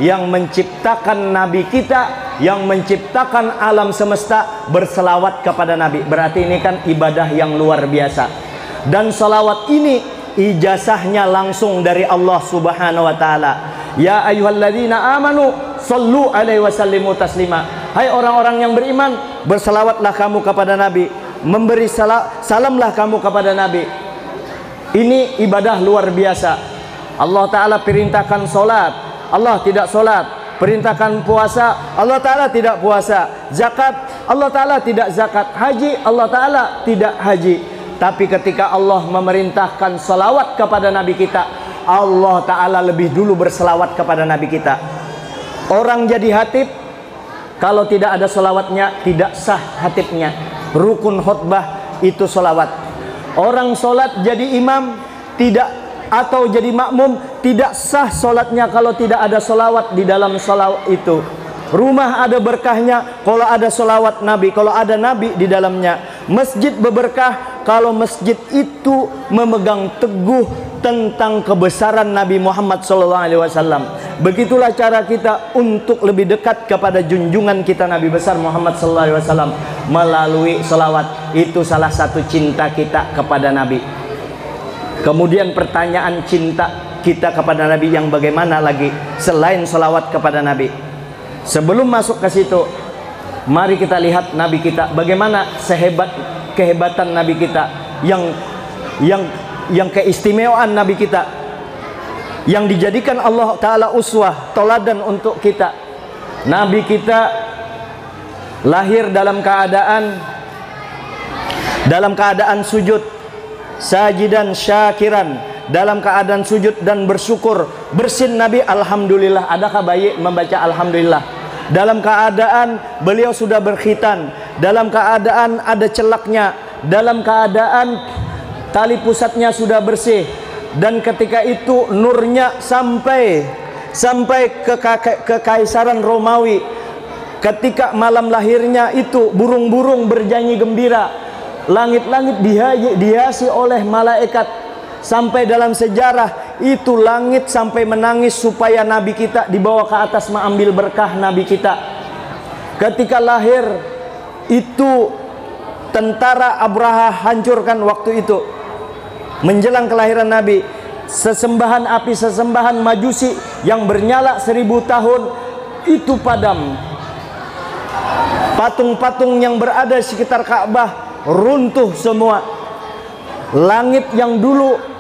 yang menciptakan Nabi kita, yang menciptakan alam semesta, berselawat kepada Nabi. Berarti ini kan ibadah yang luar biasa. Dan salawat ini ijazahnya langsung dari Allah Subhanahu wa Ta'ala. Ya ayyuhalladzina amanu sallu alaihi wasallimu taslima. Hai orang-orang yang beriman, berselawatlah kamu kepada Nabi, memberi salamlah kamu kepada Nabi. Ini ibadah luar biasa. Allah Ta'ala perintahkan solat, Allah tidak solat. Perintahkan puasa, Allah Ta'ala tidak puasa. Zakat, Allah Ta'ala tidak zakat. Haji, Allah Ta'ala tidak haji. Tapi ketika Allah memerintahkan salawat kepada Nabi kita, Allah Ta'ala lebih dulu berselawat kepada Nabi kita. Orang jadi hatib, kalau tidak ada salawatnya, tidak sah hatibnya. Rukun khutbah itu salawat. Orang solat jadi imam, tidak atau jadi makmum, tidak sah solatnya kalau tidak ada solawat di dalam solawat itu. Rumah ada berkahnya kalau ada solawat Nabi, kalau ada Nabi di dalamnya. Masjid berberkah kalau masjid itu memegang teguh tentang kebesaran Nabi Muhammad SAW. Begitulah cara kita untuk lebih dekat kepada junjungan kita Nabi besar Muhammad SAW melalui solawat. Itu salah satu cinta kita kepada Nabi. Kemudian pertanyaan cinta kita kepada Nabi yang bagaimana lagi selain salawat kepada Nabi. Sebelum masuk ke situ, mari kita lihat Nabi kita, bagaimana kehebatan Nabi kita, yang keistimewaan Nabi kita, yang dijadikan Allah Ta'ala uswah, toladan untuk kita. Nabi kita lahir dalam keadaan sujud, sajidan syakiran, dalam keadaan sujud dan bersyukur. Bersin Nabi alhamdulillah. Adakah bayi membaca alhamdulillah? Dalam keadaan beliau sudah berkhitan, dalam keadaan ada celaknya, dalam keadaan tali pusatnya sudah bersih, dan ketika itu nurnya sampai ke Kaisaran Romawi. Ketika malam lahirnya itu burung-burung bernyanyi gembira, langit-langit dihiasi oleh malaikat. Sampai dalam sejarah itu langit sampai menangis supaya Nabi kita dibawa ke atas mengambil berkah Nabi kita. Ketika lahir itu tentara Abraha hancurkan waktu itu. Menjelang kelahiran Nabi, sesembahan api, sesembahan majusi yang bernyala 1000 tahun itu padam. Patung-patung yang berada di sekitar Ka'bah runtuh semua. Langit yang dulu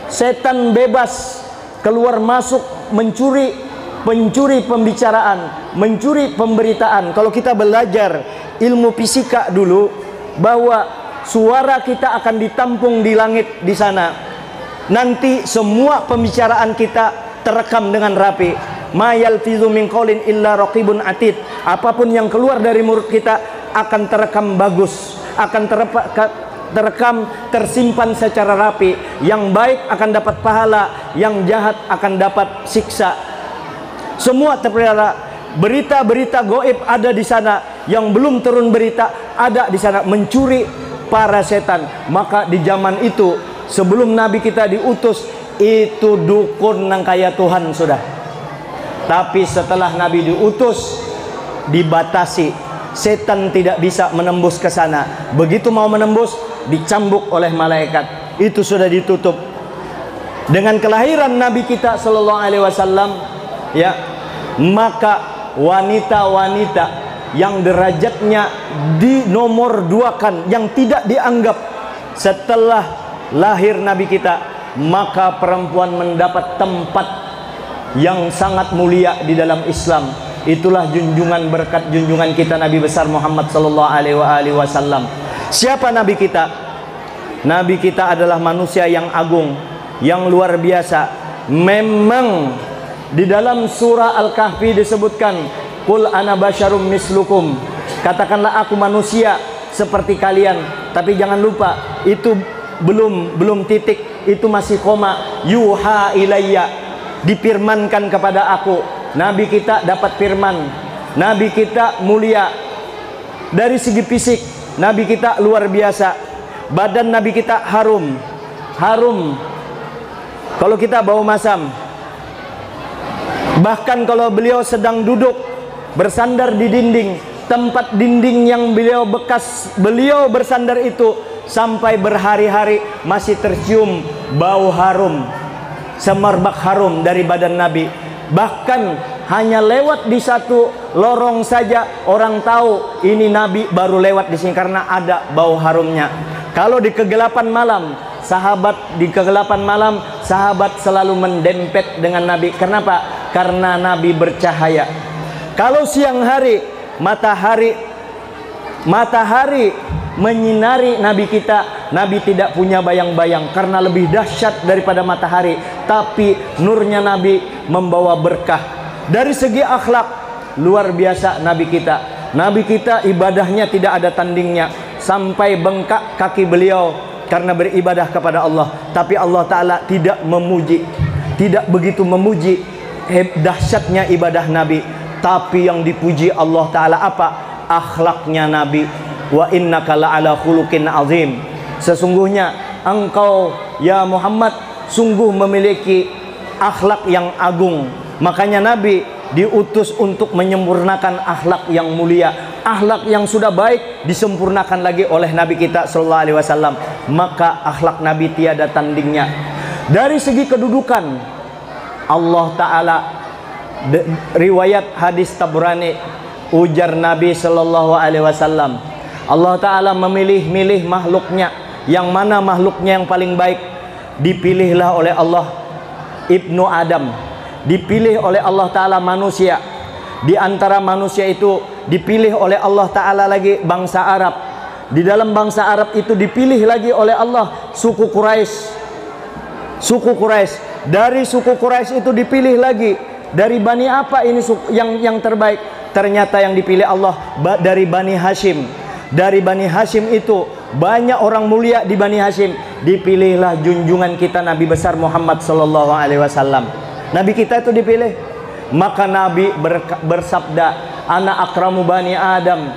setan bebas keluar masuk mencuri pembicaraan, mencuri pemberitaan. Kalau kita belajar ilmu fisika dulu, bahwa suara kita akan ditampung di langit di sana. Nanti semua pembicaraan kita terekam dengan rapi. Ma yalfizu min qaulin illa raqibun atid. Apapun yang keluar dari mulut kita akan terekam bagus, akan terekam, tersimpan secara rapi. Yang baik akan dapat pahala, yang jahat akan dapat siksa. Semua terpelihara. Berita-berita goib ada di sana, yang belum turun berita ada di sana, mencuri para setan. Maka di zaman itu sebelum Nabi kita diutus, itu dukun nang kaya Tuhan sudah. Tapi setelah Nabi diutus, dibatasi. Setan tidak bisa menembus ke sana. Begitu mau menembus, dicambuk oleh malaikat. Itu sudah ditutup. Dengan kelahiran Nabi kita sallallahu alaihi wasallam, ya, maka wanita-wanita yang derajatnya dinomor duakan, yang tidak dianggap setelah lahir Nabi kita, maka perempuan mendapat tempat yang sangat mulia di dalam Islam. Itulah junjungan berkat junjungan kita Nabi besar Muhammad sallallahu alaihi wasallam. Siapa Nabi kita? Nabi kita adalah manusia yang agung, yang luar biasa. Memang di dalam surah Al-Kahfi disebutkan, "Qul ana basyarum mislukum." Katakanlah aku manusia seperti kalian. Tapi jangan lupa, itu belum titik, itu masih koma. Yuha ilayya, difirmankan kepada aku. Nabi kita dapat firman. Nabi kita mulia. Dari segi fisik, Nabi kita luar biasa. Badan Nabi kita harum. Kalau kita bau masam. Bahkan kalau beliau sedang duduk bersandar di dinding, tempat dinding yang beliau bersandar itu sampai berhari-hari masih tercium bau harum, semerbak harum dari badan Nabi. Bahkan hanya lewat di satu lorong saja orang tahu ini Nabi baru lewat di sini karena ada bau harumnya. Kalau di kegelapan malam, sahabat selalu mendempet dengan Nabi. Kenapa? Karena Nabi bercahaya. Kalau siang hari, matahari menyinari Nabi kita, Nabi tidak punya bayang-bayang karena lebih dahsyat daripada matahari. Tapi nurnya Nabi membawa berkah. Dari segi akhlak luar biasa Nabi kita. Nabi kita ibadahnya tidak ada tandingnya, sampai bengkak kaki beliau karena beribadah kepada Allah. Tapi Allah Ta'ala tidak begitu memuji dahsyatnya ibadah Nabi. Tapi yang dipuji Allah Ta'ala apa? Akhlaknya Nabi. Wa innaka la'ala khuluqin azim. Sesungguhnya engkau ya Muhammad sungguh memiliki akhlak yang agung. Makanya Nabi diutus untuk menyempurnakan akhlak yang mulia. Akhlak yang sudah baik disempurnakan lagi oleh Nabi kita sallallahu alaihi wasallam. Maka akhlak Nabi tiada tandingnya. Dari segi kedudukan Allah Ta'ala, riwayat hadis Tabrani, ujar Nabi sallallahu alaihi wasallam, Allah Ta'ala memilih-milih makhluknya. Yang mana makhluknya yang paling baik? Dipilihlah oleh Allah Ibnu Adam. Dipilih oleh Allah Ta'ala manusia. Di antara manusia itu dipilih oleh Allah Ta'ala lagi bangsa Arab. Di dalam bangsa Arab itu dipilih lagi oleh Allah suku Quraisy. Suku Quraisy. Dari suku Quraisy itu dipilih lagi. Dari Bani apa ini yang terbaik? Ternyata yang dipilih Allah dari Bani Hashim. Dari Bani Hashim itu banyak orang mulia di Bani Hashim. Dipilihlah junjungan kita Nabi besar Muhammad sallallahu alaihi wasallam. Nabi kita itu dipilih. Maka Nabi bersabda, ana akramu bani Adam,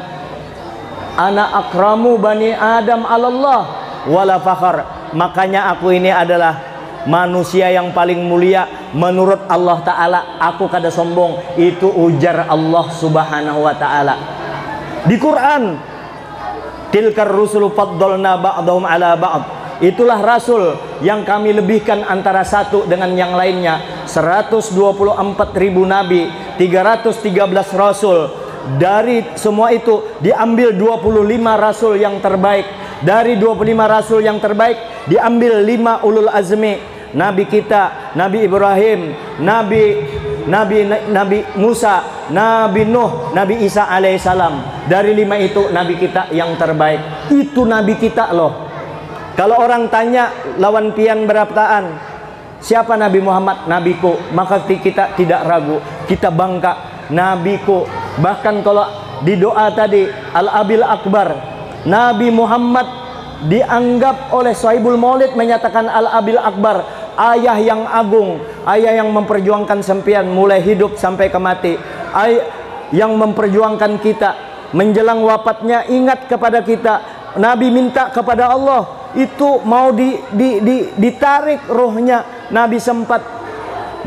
ana akramu bani Adam alallah wala fakhar. Makanya aku ini adalah manusia yang paling mulia menurut Allah Ta'ala. Aku kada sombong. Itu ujar Allah Subhanahu wa Ta'ala di Quran. Tilkar rusulu faddalna ba'dahum ala ba'd. Itulah rasul yang kami lebihkan antara satu dengan yang lainnya. 124.000 nabi, 313 rasul. Dari semua itu diambil 25 rasul yang terbaik. Dari 25 rasul yang terbaik diambil 5 ulul azmi. Nabi kita, Nabi Ibrahim, Nabi Musa, Nabi Nuh, Nabi Isa alaihissalam. Dari 5 itu Nabi kita yang terbaik. Itu Nabi kita loh. Kalau orang tanya lawan pian beraptaan, siapa Nabi Muhammad? Nabiku. Maka kita tidak ragu, kita bangga Nabiku. Bahkan kalau di doa tadi Al-Abil Akbar, Nabi Muhammad dianggap oleh Sahibul Maulid menyatakan Al-Abil Akbar, ayah yang agung, ayah yang memperjuangkan sempian mulai hidup sampai ke mati, ayah yang memperjuangkan kita. Menjelang wafatnya ingat kepada kita. Nabi minta kepada Allah itu mau ditarik rohnya. Nabi sempat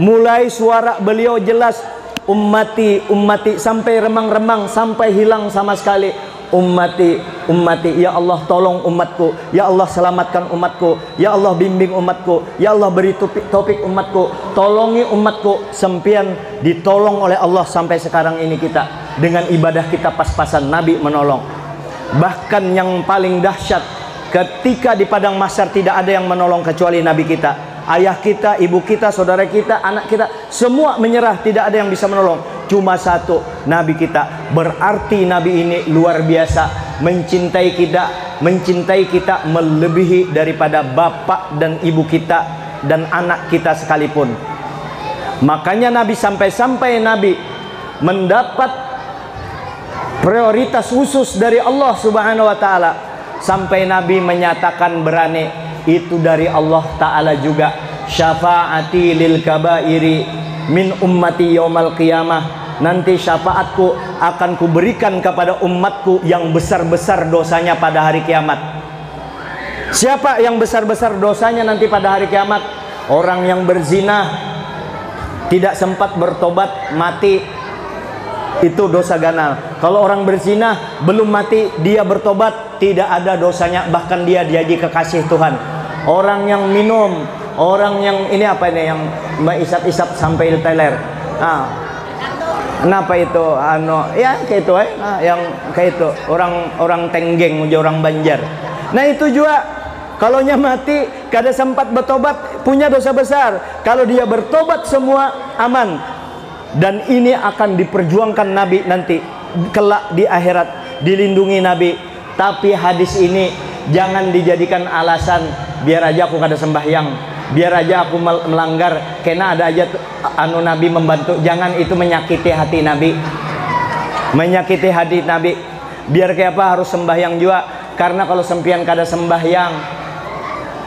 mulai suara beliau jelas, ummati ummati, sampai remang-remang, sampai hilang sama sekali. Ummati ummati, ya Allah tolong umatku, ya Allah selamatkan umatku, ya Allah bimbing umatku, ya Allah beri topik umatku, tolongi umatku. Sempian ditolong oleh Allah sampai sekarang ini kita dengan ibadah kita pas-pasan. Nabi menolong. Bahkan yang paling dahsyat, ketika di padang mahsyar tidak ada yang menolong kecuali Nabi kita. Ayah kita, ibu kita, saudara kita, anak kita, semua menyerah, tidak ada yang bisa menolong. Cuma satu, Nabi kita. Berarti Nabi ini luar biasa, mencintai kita melebihi daripada bapak dan ibu kita dan anak kita sekalipun. Makanya Nabi sampai Nabi mendapat prioritas khusus dari Allah Subhanahu wa Ta'ala. Sampai Nabi menyatakan berani, itu dari Allah Ta'ala juga. Syafaati lil kabairi min ummati yaumal qiyamah. Nanti syafaatku akan kuberikan kepada umatku yang besar-besar dosanya pada hari kiamat. Siapa yang besar-besar dosanya nanti pada hari kiamat? Orang yang berzina, tidak sempat bertobat, mati, itu dosa ganal. Kalau orang berzina belum mati, dia bertobat, tidak ada dosanya, bahkan dia jadi kekasih Tuhan. Orang yang minum, orang yang ini apa ini, yang isap-isap sampai teler, Kenapa itu ya kayak itu yang kayak itu orang tenggeng orang Banjar. Nah itu juga kalau nya mati kada sempat bertobat punya dosa besar. Kalau dia bertobat semua aman. Dan ini akan diperjuangkan Nabi nanti kelak di akhirat, dilindungi Nabi. Tapi hadis ini jangan dijadikan alasan biar aja aku kada sembahyang, biar aja aku melanggar, karena ada aja Nabi membantu. Jangan, itu menyakiti hati Nabi, menyakiti hati Nabi. Biar kayak apa harus sembahyang juga, karena kalau sempian kada sembahyang,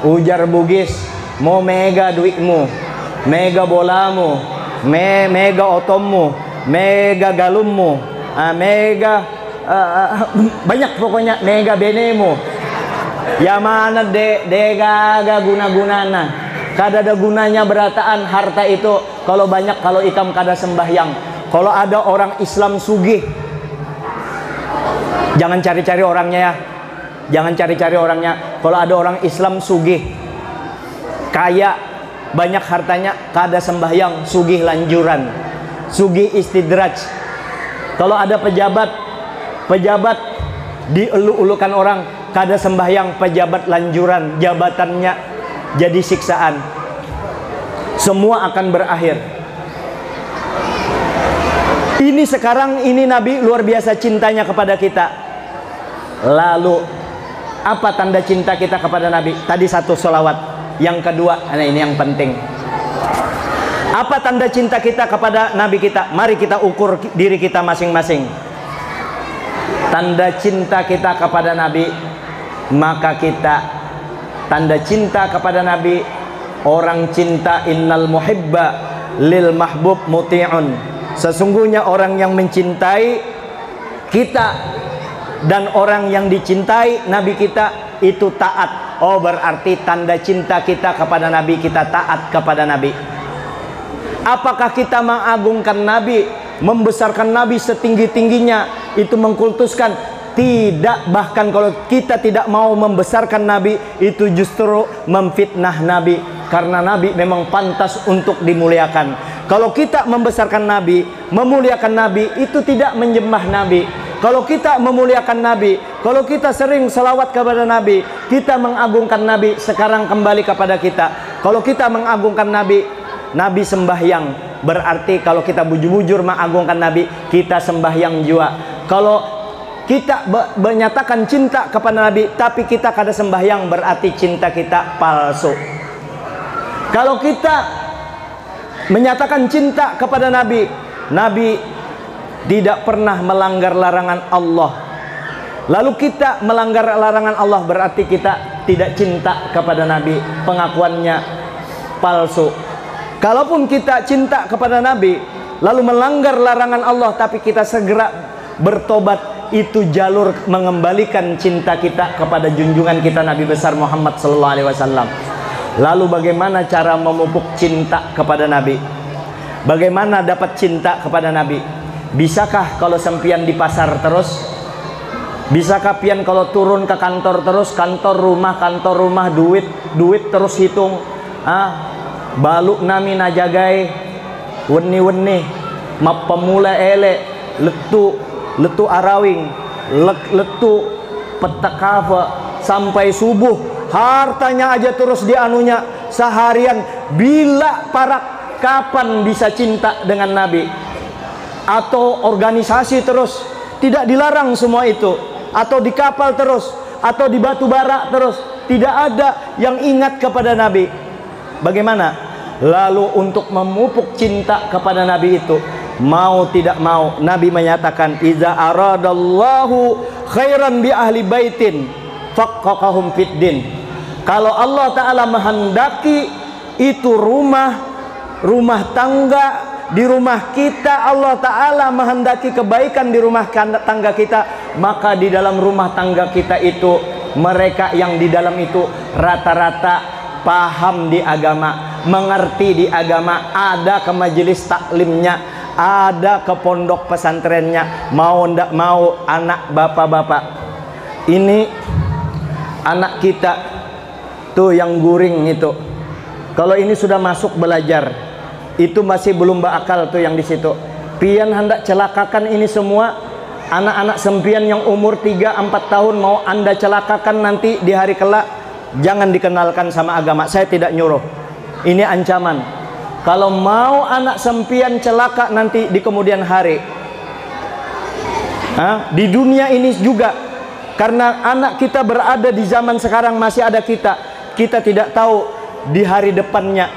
ujar Bugis, mau mega duitmu, mega bolamu, mega otommu, mega galummu, mega banyak pokoknya, mega benemu. Ya mana gaga guna-gunana, kada ada gunanya berataan harta itu kalau banyak, kalau ikam kada sembahyang. Kalau ada orang Islam sugih, jangan cari-cari orangnya ya, jangan cari-cari orangnya. Kalau ada orang Islam sugih, kaya, banyak hartanya, kada sembahyang, sugih lanjuran, sugih istidraj. Kalau ada pejabat dielu-ulukan orang, kada sembahyang, pejabat lanjuran, jabatannya jadi siksaan. Semua akan berakhir. Ini sekarang ini Nabi luar biasa cintanya kepada kita. Lalu apa tanda cinta kita kepada Nabi? Tadi satu, sholawat. Yang kedua, nah ini yang penting. Apa tanda cinta kita kepada Nabi kita? Mari kita ukur diri kita masing-masing. Tanda cinta kita kepada Nabi, maka kita tanda cinta kepada Nabi, orang cinta, innal muhibba lil mahbub muti'un. Sesungguhnya orang yang mencintai kita dan orang yang dicintai Nabi kita itu taat. Oh, berarti tanda cinta kita kepada Nabi, kita taat kepada Nabi. Apakah kita mengagungkan Nabi, membesarkan Nabi setinggi-tingginya, itu mengkultuskan? Tidak. Bahkan kalau kita tidak mau membesarkan Nabi, itu justru memfitnah Nabi, karena Nabi memang pantas untuk dimuliakan. Kalau kita membesarkan Nabi, memuliakan Nabi, itu tidak menyembah Nabi. Kalau kita memuliakan Nabi, kalau kita sering selawat kepada Nabi, kita mengagungkan Nabi. Sekarang kembali kepada kita. Kalau kita mengagungkan Nabi, Nabi sembahyang, berarti kalau kita bujur-bujur mengagungkan Nabi, kita sembahyang juga. Kalau kita menyatakan cinta kepada Nabi tapi kita kada sembahyang, berarti cinta kita palsu. Kalau kita menyatakan cinta kepada Nabi, Nabi tidak pernah melanggar larangan Allah, lalu kita melanggar larangan Allah, berarti kita tidak cinta kepada Nabi, pengakuannya palsu. Kalaupun kita cinta kepada Nabi lalu melanggar larangan Allah tapi kita segera bertobat, itu jalur mengembalikan cinta kita kepada junjungan kita Nabi besar Muhammad SAW. Lalu bagaimana cara memupuk cinta kepada Nabi? Bagaimana dapat cinta kepada Nabi? Bisakah kalau sempian di pasar terus? Bisakah pian kalau turun ke kantor terus, kantor rumah, duit terus hitung? Baluk nami najagai weni map pemula ele letu arawing letu petakafa sampai subuh, hartanya aja terus dianunya seharian. Bila parak, kapan bisa cinta dengan Nabi? Atau organisasi terus, tidak dilarang semua itu, atau di kapal terus, atau di batu bara terus, tidak ada yang ingat kepada Nabi. Bagaimana? Lalu untuk memupuk cinta kepada Nabi itu, mau tidak mau, Nabi menyatakan, iza aradallahu khairan bi ahli baitin faqqahum fid din. Kalau Allah Ta'ala menghendaki itu rumah tangga, di rumah kita Allah Ta'ala menghendaki kebaikan di rumah tangga kita, maka di dalam rumah tangga kita itu, mereka yang di dalam itu rata-rata paham di agama, mengerti di agama, ada ke majelis taklimnya, ada ke pondok pesantrennya, mau ndak mau anak bapak-bapak. Ini anak kita tuh yang guring itu, kalau ini sudah masuk belajar, itu masih belum berakal tuh yang di situ. pian hendak celakakan ini semua anak-anak sempian yang umur 3-4 tahun mau Anda celakakan nanti di hari kelak. Jangan dikenalkan sama agama. Saya tidak nyuruh, ini ancaman. Kalau mau anak sempian celaka nanti di kemudian hari, di dunia ini juga, karena anak kita berada di zaman sekarang masih ada kita tidak tahu di hari depannya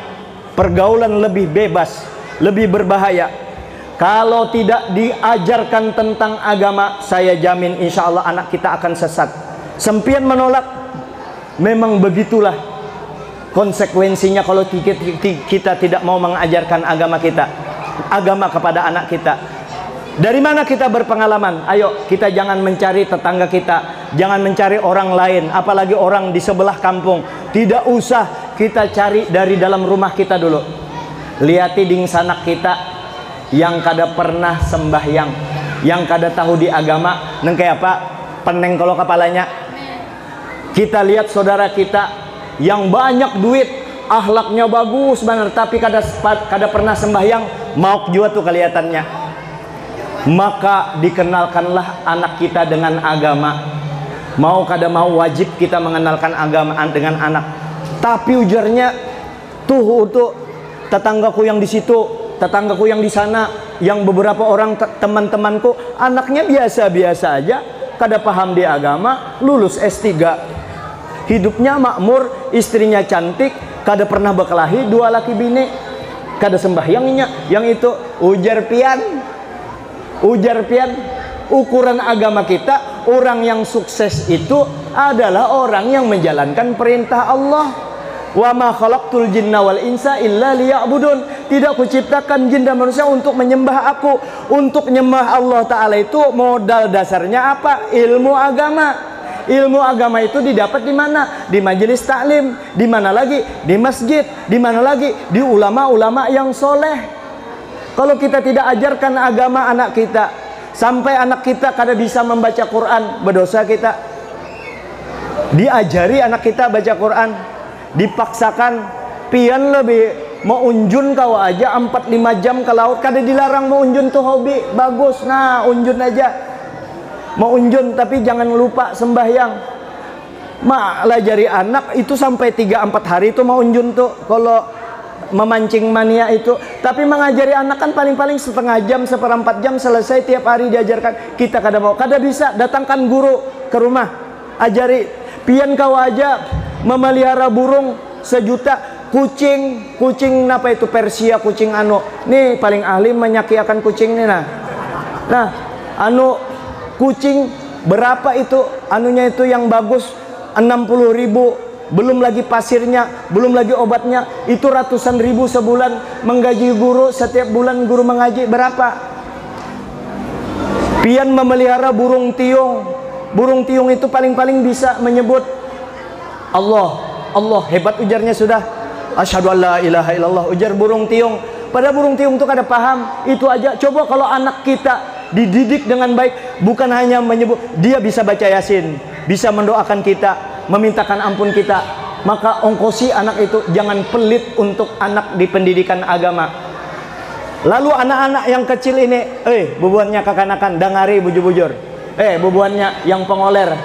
pergaulan lebih bebas, lebih berbahaya. Kalau tidak diajarkan tentang agama, saya jamin insya Allah anak kita akan sesat. Sempian menolak, memang begitulah konsekuensinya kalau kita tidak mau mengajarkan agama kepada anak kita. Dari mana kita berpengalaman? Ayo, kita jangan mencari tetangga kita, jangan mencari orang lain, apalagi orang di sebelah kampung. Tidak usah, kita cari dari dalam rumah kita dulu. Lihat ding sanak kita yang kada pernah sembahyang, yang kada tahu di agama, neng kayak apa? Peneng kalau kepalanya. Kita lihat saudara kita yang banyak duit, akhlaknya bagus benar, tapi kada pernah sembahyang, mau juga tuh kelihatannya. Maka dikenalkanlah anak kita dengan agama. Mau kada mau wajib kita mengenalkan agama dengan anak. Tapi ujarnya tuh tetanggaku yang di situ, tetanggaku yang di sana, yang beberapa orang teman-temanku anaknya biasa-biasa aja, kada paham di agama, lulus S3, hidupnya makmur, istrinya cantik, kada pernah berkelahi, 2 laki bini, kada sembahyangnya. Yang itu ujar pian, ukuran agama kita, orang yang sukses itu adalah orang yang menjalankan perintah Allah. Wa ma khalaqtul jinna wal insa illa liya'budun. Tidak kuciptakan jin dan manusia untuk menyembah aku. Untuk menyembah Allah Ta'ala itu modal dasarnya apa? Ilmu agama. Ilmu agama itu didapat di mana? Di majelis taklim. Di mana lagi? Di masjid. Di mana lagi? Di ulama-ulama yang soleh. Kalau kita tidak ajarkan agama anak kita, sampai anak kita kada bisa membaca Quran, berdosa kita. Diajari anak kita baca Quran, dipaksakan, pian lebih mau unjun kau aja 4-5 jam ke laut, kada dilarang. mau unjun tuh hobi, bagus, nah unjun aja. Mau unjun tapi jangan lupa sembahyang. Malah jari anak itu sampai 3-4 hari itu mau unjun tuh kalau memancing mania itu. Tapi mengajari anak kan paling-paling setengah jam, 1/4 jam selesai tiap hari diajarkan. Kita kada mau, kada bisa. Datangkan guru ke rumah, ajari. Pian kau aja memelihara burung 1 juta, kucing apa itu Persia, kucing nih paling ahli menyakiakan kucing nih. Nah kucing berapa itu anunya itu yang bagus, 60.000. Belum lagi pasirnya, belum lagi obatnya, itu ratusan ribu sebulan. Menggaji guru setiap bulan, guru mengaji berapa? Pian memelihara burung tiung. Burung tiung itu paling-paling bisa menyebut Allah, hebat ujarnya sudah. Asyhadu an la ilaha illallah, ujar burung tiung. Pada burung tiung itu kada paham, itu aja. Coba kalau anak kita dididik dengan baik, bukan hanya menyebut, dia bisa baca Yasin, bisa mendoakan kita, memintakan ampun kita, maka ongkosi anak itu. Jangan pelit untuk anak di pendidikan agama. Lalu anak-anak yang kecil ini, bubuannya kakanakan, dangari bujur-bujur. Bubuannya yang pengoler,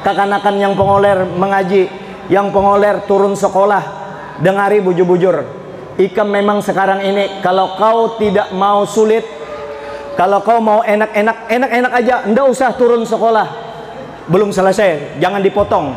kakanakan yang pengoler mengaji, yang pengoler turun sekolah, dengari bujur-bujur. Ikam memang sekarang ini, kalau kau tidak mau sulit, kalau kau mau enak-enak aja, ndak usah turun sekolah. Belum selesai, jangan dipotong.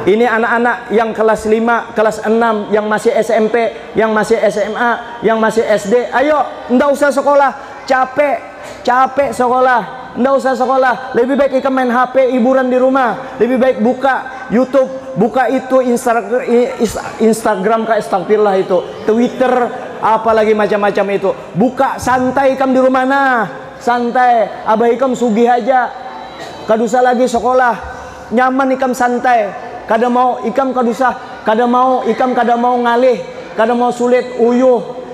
Ini anak-anak yang kelas 5, kelas 6, yang masih SMP, yang masih SMA, yang masih SD. Ayo, ndak usah sekolah, capek sekolah, ndak usah sekolah. Lebih baik ikam main HP, hiburan di rumah. Lebih baik buka YouTube, buka itu Instagram kah, astagfirullah itu, Twitter, apalagi macam-macam itu. Buka, santai ikam di rumah, santai. Abah ikam sugih aja, kadusa lagi sekolah, nyaman ikam santai. Kada mau ikam kadusah, kada mau ikam, kada mau ngalih, kada mau sulit,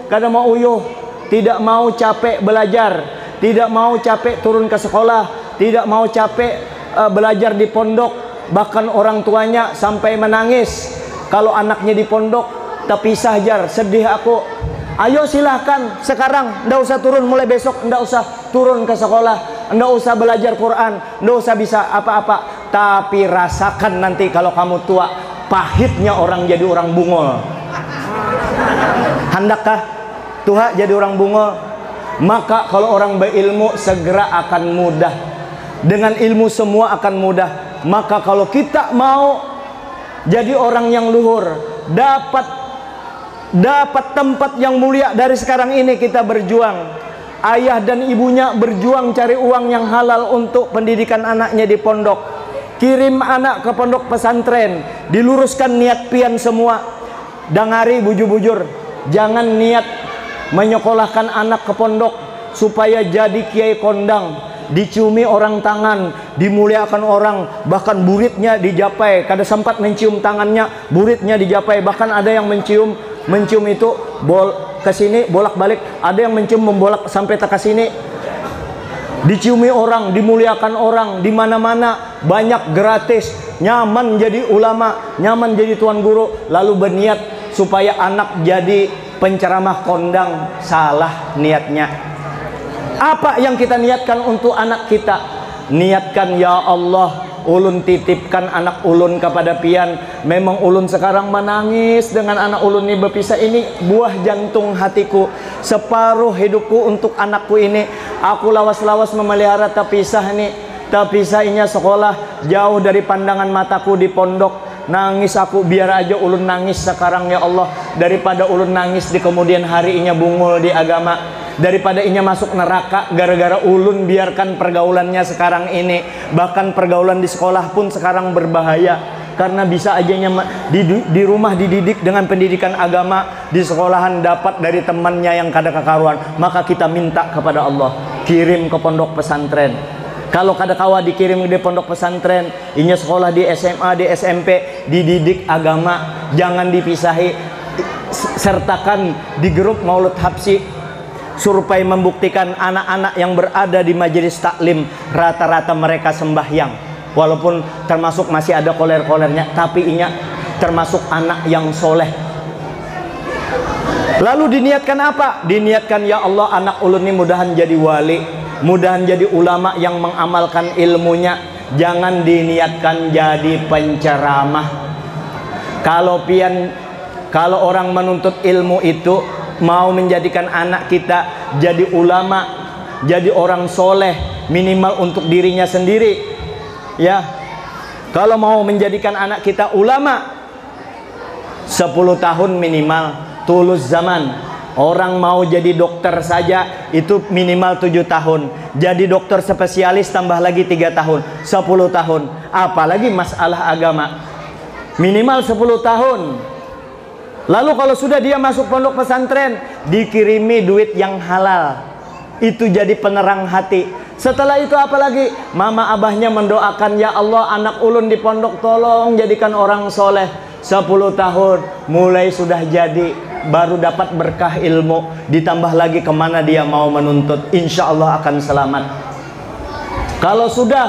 kada mau uyuh, tidak mau capek belajar, tidak mau capek turun ke sekolah, tidak mau capek belajar di pondok. Bahkan orang tuanya sampai menangis kalau anaknya di pondok terpisah, jar sedih aku. Ayo silahkan sekarang, ndak usah turun mulai besok, ndak usah turun ke sekolah, ndak usah belajar Quran, ndak usah bisa apa-apa. Tapi rasakan nanti kalau kamu tua, pahitnya orang jadi orang bungol. Handakkah tua jadi orang bungol? Maka kalau orang berilmu segera akan mudah. Dengan ilmu semua akan mudah. Maka kalau kita mau jadi orang yang luhur, dapat tempat yang mulia, dari sekarang ini kita berjuang. Ayah dan ibunya berjuang cari uang yang halal untuk pendidikan anaknya di pondok. Kirim anak ke pondok pesantren, diluruskan niat pian semua. Dangari bujur-bujur, jangan niat menyekolahkan anak ke pondok supaya jadi kiai kondang, diciumi orang tangan, dimuliakan orang, bahkan buritnya dijapai. Kada sempat mencium tangannya, buritnya dijapai. Bahkan ada yang mencium itu ke sini bolak-balik, ada yang mencium membolak sampai ke sini. Diciumi orang, dimuliakan orang di mana-mana, banyak gratis, nyaman jadi ulama, nyaman jadi tuan guru, lalu berniat supaya anak jadi penceramah kondang. Salah niatnya. Apa yang kita niatkan untuk anak kita? Niatkan, ya Allah, ulun titipkan anak ulun kepada pian. Memang ulun sekarang menangis dengan anak ulun ini berpisah. Ini buah jantung hatiku, separuh hidupku untuk anakku ini. Aku lawas-lawas memelihara terpisah nih. Terpisahnya sekolah, jauh dari pandangan mataku di pondok. Nangis aku, biar aja ulun nangis sekarang ya Allah, daripada ulun nangis di kemudian hari inya bungul di agama, daripada inya masuk neraka gara-gara ulun biarkan pergaulannya sekarang ini. Bahkan pergaulan di sekolah pun sekarang berbahaya, karena bisa aja di rumah dididik dengan pendidikan agama, di sekolahan dapat dari temannya yang kada kekaruan. Maka kita minta kepada Allah, kirim ke pondok pesantren. Kalau kada kawa dikirim di pondok pesantren, inya sekolah di SMA, di SMP, dididik agama, jangan dipisahi. Sertakan di grup Maulud Habsi, survei membuktikan anak-anak yang berada di majelis taklim rata-rata mereka sembahyang, walaupun termasuk masih ada koler-kolernya, tapi inya termasuk anak yang soleh. Lalu diniatkan apa? Diniatkan, ya Allah, anak ulun ini mudahan jadi wali, mudahan jadi ulama yang mengamalkan ilmunya. Jangan diniatkan jadi penceramah. Kalau orang menuntut ilmu itu mau menjadikan anak kita jadi ulama, jadi orang soleh, minimal untuk dirinya sendiri, ya. Kalau mau menjadikan anak kita ulama, 10 tahun minimal, tulus zaman. Orang mau jadi dokter saja itu minimal 7 tahun. Jadi dokter spesialis tambah lagi 3 tahun, 10 tahun. Apalagi masalah agama, minimal 10 tahun. Lalu kalau sudah dia masuk pondok pesantren, dikirimi duit yang halal. Itu jadi penerang hati. Setelah itu apalagi? Mama abahnya mendoakan, ya Allah, anak ulun di pondok tolong jadikan orang soleh. 10 tahun mulai sudah jadi, baru dapat berkah ilmu. Ditambah lagi kemana dia mau menuntut, insya Allah akan selamat. Kalau sudah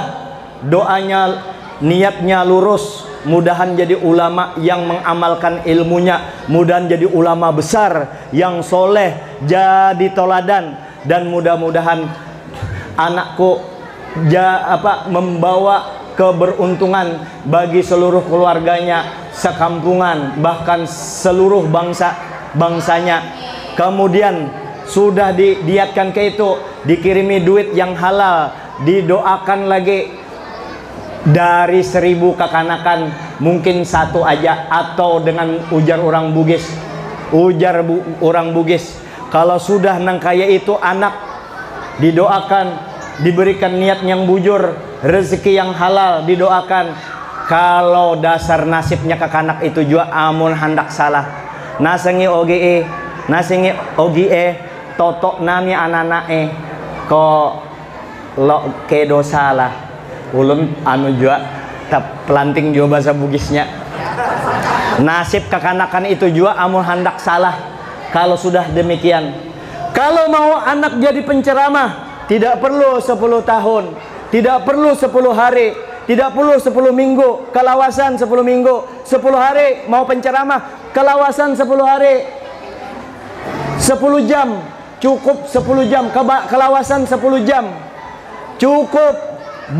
doanya, niatnya lurus, mudahan jadi ulama yang mengamalkan ilmunya, mudahan jadi ulama besar yang soleh, jadi toladan. Dan mudah-mudahan anakku membawa keberuntungan bagi seluruh keluarganya, sekampungan, bahkan seluruh bangsanya. Kemudian sudah didiatkan ke itu, dikirimi duit yang halal, didoakan lagi. Dari 1000 kekanakan mungkin 1 aja, atau dengan ujar orang Bugis, kalau sudah nang kaya itu anak, didoakan, diberikan niat yang bujur, rezeki yang halal, didoakan. Kalau dasar nasibnya kekanak itu juga amun hendak salah, nasengi oge totok nami ananae ko lo kedo salah. Ulun anu juga pelanting juga bahasa Bugisnya. Nasib kekanakan itu juga amun hendak salah. Kalau sudah demikian, kalau mau anak jadi penceramah, tidak perlu 10 tahun, tidak perlu 10 hari, tidak perlu 10 minggu, kelawasan 10 minggu, 10 hari mau penceramah, kelawasan 10 hari. 10 jam, cukup 10 jam. Kelawasan 10 jam, cukup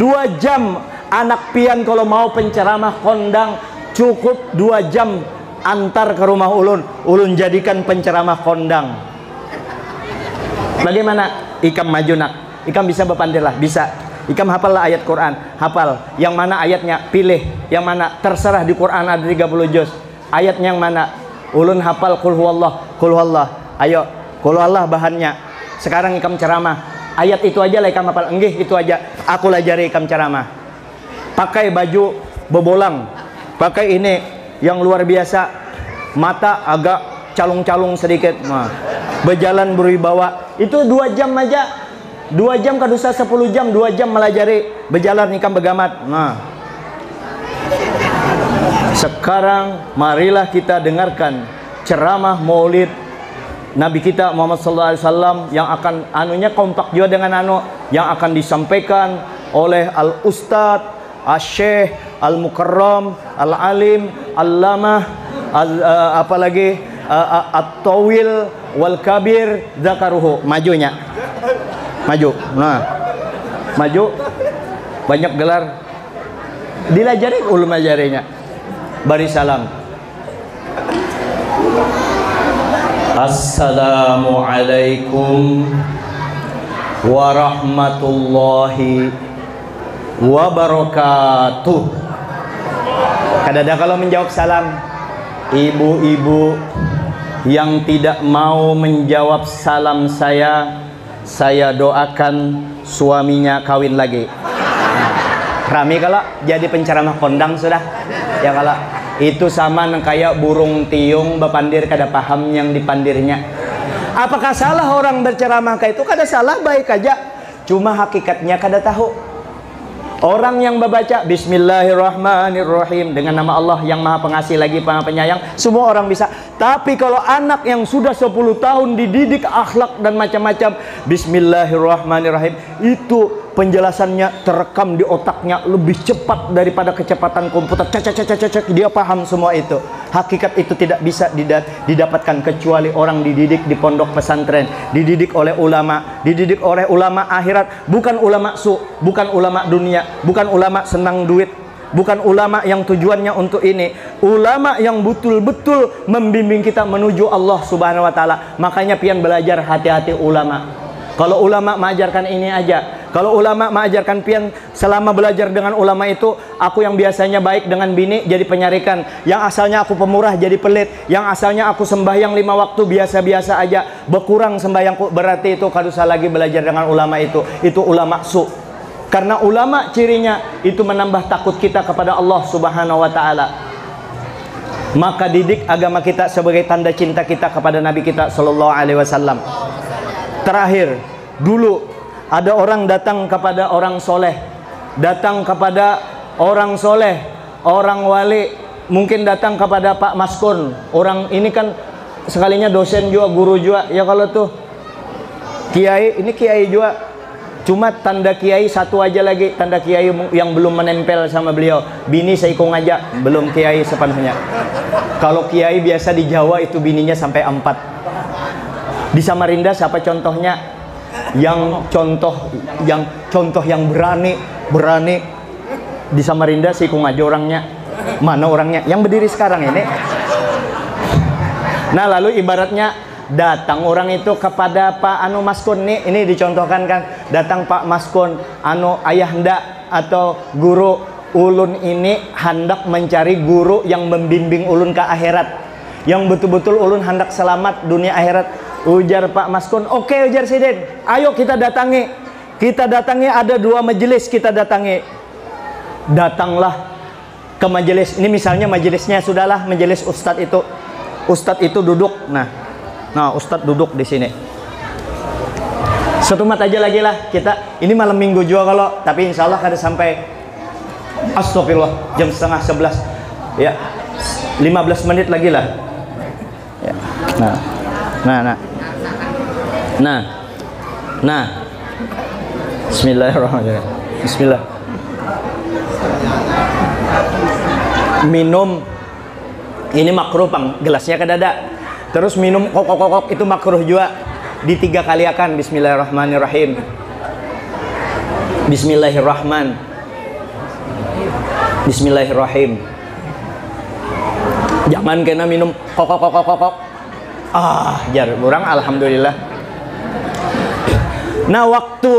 2 jam. Anak pian kalau mau penceramah kondang, cukup 2 jam antar ke rumah ulun. Ulun jadikan penceramah kondang. Bagaimana? Ikam maju nak. Ikam bisa berpandai lah, bisa. Ikam hafal lah ayat Quran, hafal. Yang mana ayatnya, pilih. Yang mana, terserah di Quran ada 30 juz. Ayatnya yang mana? Ulun hafal qul huwallah, qul huwallah. Ayo, qul huwallah bahannya. Sekarang ikam ceramah. Ayat itu aja lah ikam hafal. Enggih, itu aja. Aku lajari ikam ceramah. Pakai baju bebolang. Pakai ini yang luar biasa. Mata agak calung-calung sedikit. Nah, berjalan berwibawa. Itu 2 jam aja. 2 jam kadusa 10 jam, 2 jam melajari, berjalan ikam begamat. Nah, sekarang marilah kita dengarkan ceramah Maulid Nabi kita Muhammad SAW yang akan anunya kompak juga dengan yang akan disampaikan oleh Al Ustadz Asy-Syaikh Al Mukarram Al Alim Allamah apalagi At-Tawil wal Kabir Zakaruhu. Majunya, maju. Nah, maju. Banyak gelar. Dilajari ulun majarinya. Bari salam. Assalamualaikum warahmatullahi wabarakatuh. Kadada kalau menjawab salam, ibu-ibu yang tidak mau menjawab salam saya doakan suaminya kawin lagi. Rami kalau jadi penceramah kondang sudah. Ya kalau itu sama kayak burung tiung bepandir kada paham yang dipandirnya. Apakah salah orang berceramah kayak itu? Kada salah, baik aja. Cuma hakikatnya kada tahu. Orang yang membaca Bismillahirrahmanirrahim dengan nama Allah yang Maha Pengasih lagi Maha Penyayang, semua orang bisa. Tapi kalau anak yang sudah 10 tahun dididik akhlak dan macam-macam, Bismillahirrahmanirrahim, itu penjelasannya terekam di otaknya lebih cepat daripada kecepatan komputer. Cek, dia paham semua itu. Hakikat itu tidak bisa didapatkan kecuali orang dididik di pondok pesantren, dididik oleh ulama, dididik oleh ulama akhirat, bukan ulama bukan ulama dunia, bukan ulama senang duit, bukan ulama yang tujuannya untuk ini, ulama yang betul-betul membimbing kita menuju Allah Subhanahu wa taala. Makanya pian belajar hati-hati ulama. Kalau ulama mengajarkan ini aja, kalau ulama mengajarkan pian selama belajar dengan ulama itu, aku yang biasanya baik dengan bini jadi penyarikan, yang asalnya aku pemurah jadi pelit, yang asalnya aku sembahyang 5 waktu biasa-biasa aja, berkurang sembahyangku, berarti itu kadusa lagi belajar dengan ulama itu ulama su. Karena ulama cirinya itu menambah takut kita kepada Allah Subhanahu wa taala. Maka didik agama kita sebagai tanda cinta kita kepada Nabi kita sallallahu alaihi wasallam. Terakhir, dulu ada orang datang kepada orang soleh, datang kepada orang soleh, orang wali, mungkin datang kepada Pak Maskun. Orang ini kan sekalinya dosen juga, guru juga. Ya kalau tuh kiai, ini kiai juga. Cuma tanda kiai satu aja lagi, tanda kiai yang belum menempel sama beliau. Bini seikung aja, belum kiai sepenuhnya. Kalau kiai biasa di Jawa itu bininya sampai 4. Di Samarinda siapa contohnya? Yang contoh yang berani di Samarinda seikung aja orangnya. Mana orangnya? Yang berdiri sekarang ini. Nah, lalu ibaratnya datang orang itu kepada Pak Anu Maskun nih, ini dicontohkan kan, datang Pak Maskun, anu ayah ndak atau guru ulun ini hendak mencari guru yang membimbing ulun ke akhirat, yang betul-betul ulun hendak selamat dunia akhirat. Ujar Pak Maskun, oke, ujar Sidin, ayo kita datangi ada 2 majelis, kita datangi. Datanglah ke majelis ini, misalnya majelisnya sudahlah majelis ustadz itu duduk. Nah ustadz duduk di sini. Satu mat aja lagi lah kita. Ini malam minggu juga kalau, tapi insya Allah kada sampai astagfirullah jam setengah 11 ya, 15 menit lagi lah ya. Nah Bismillahirrahmanirrahim. Bismillah. Minum ini makruh pang, gelasnya kada ada. Terus minum kokok-kokok itu makruh juga. Di 3 kaliakan. Bismillahirrahmanirrahim. Bismillahirrahim. Jangan kena minum kokok. Jar orang alhamdulillah. Nah, waktu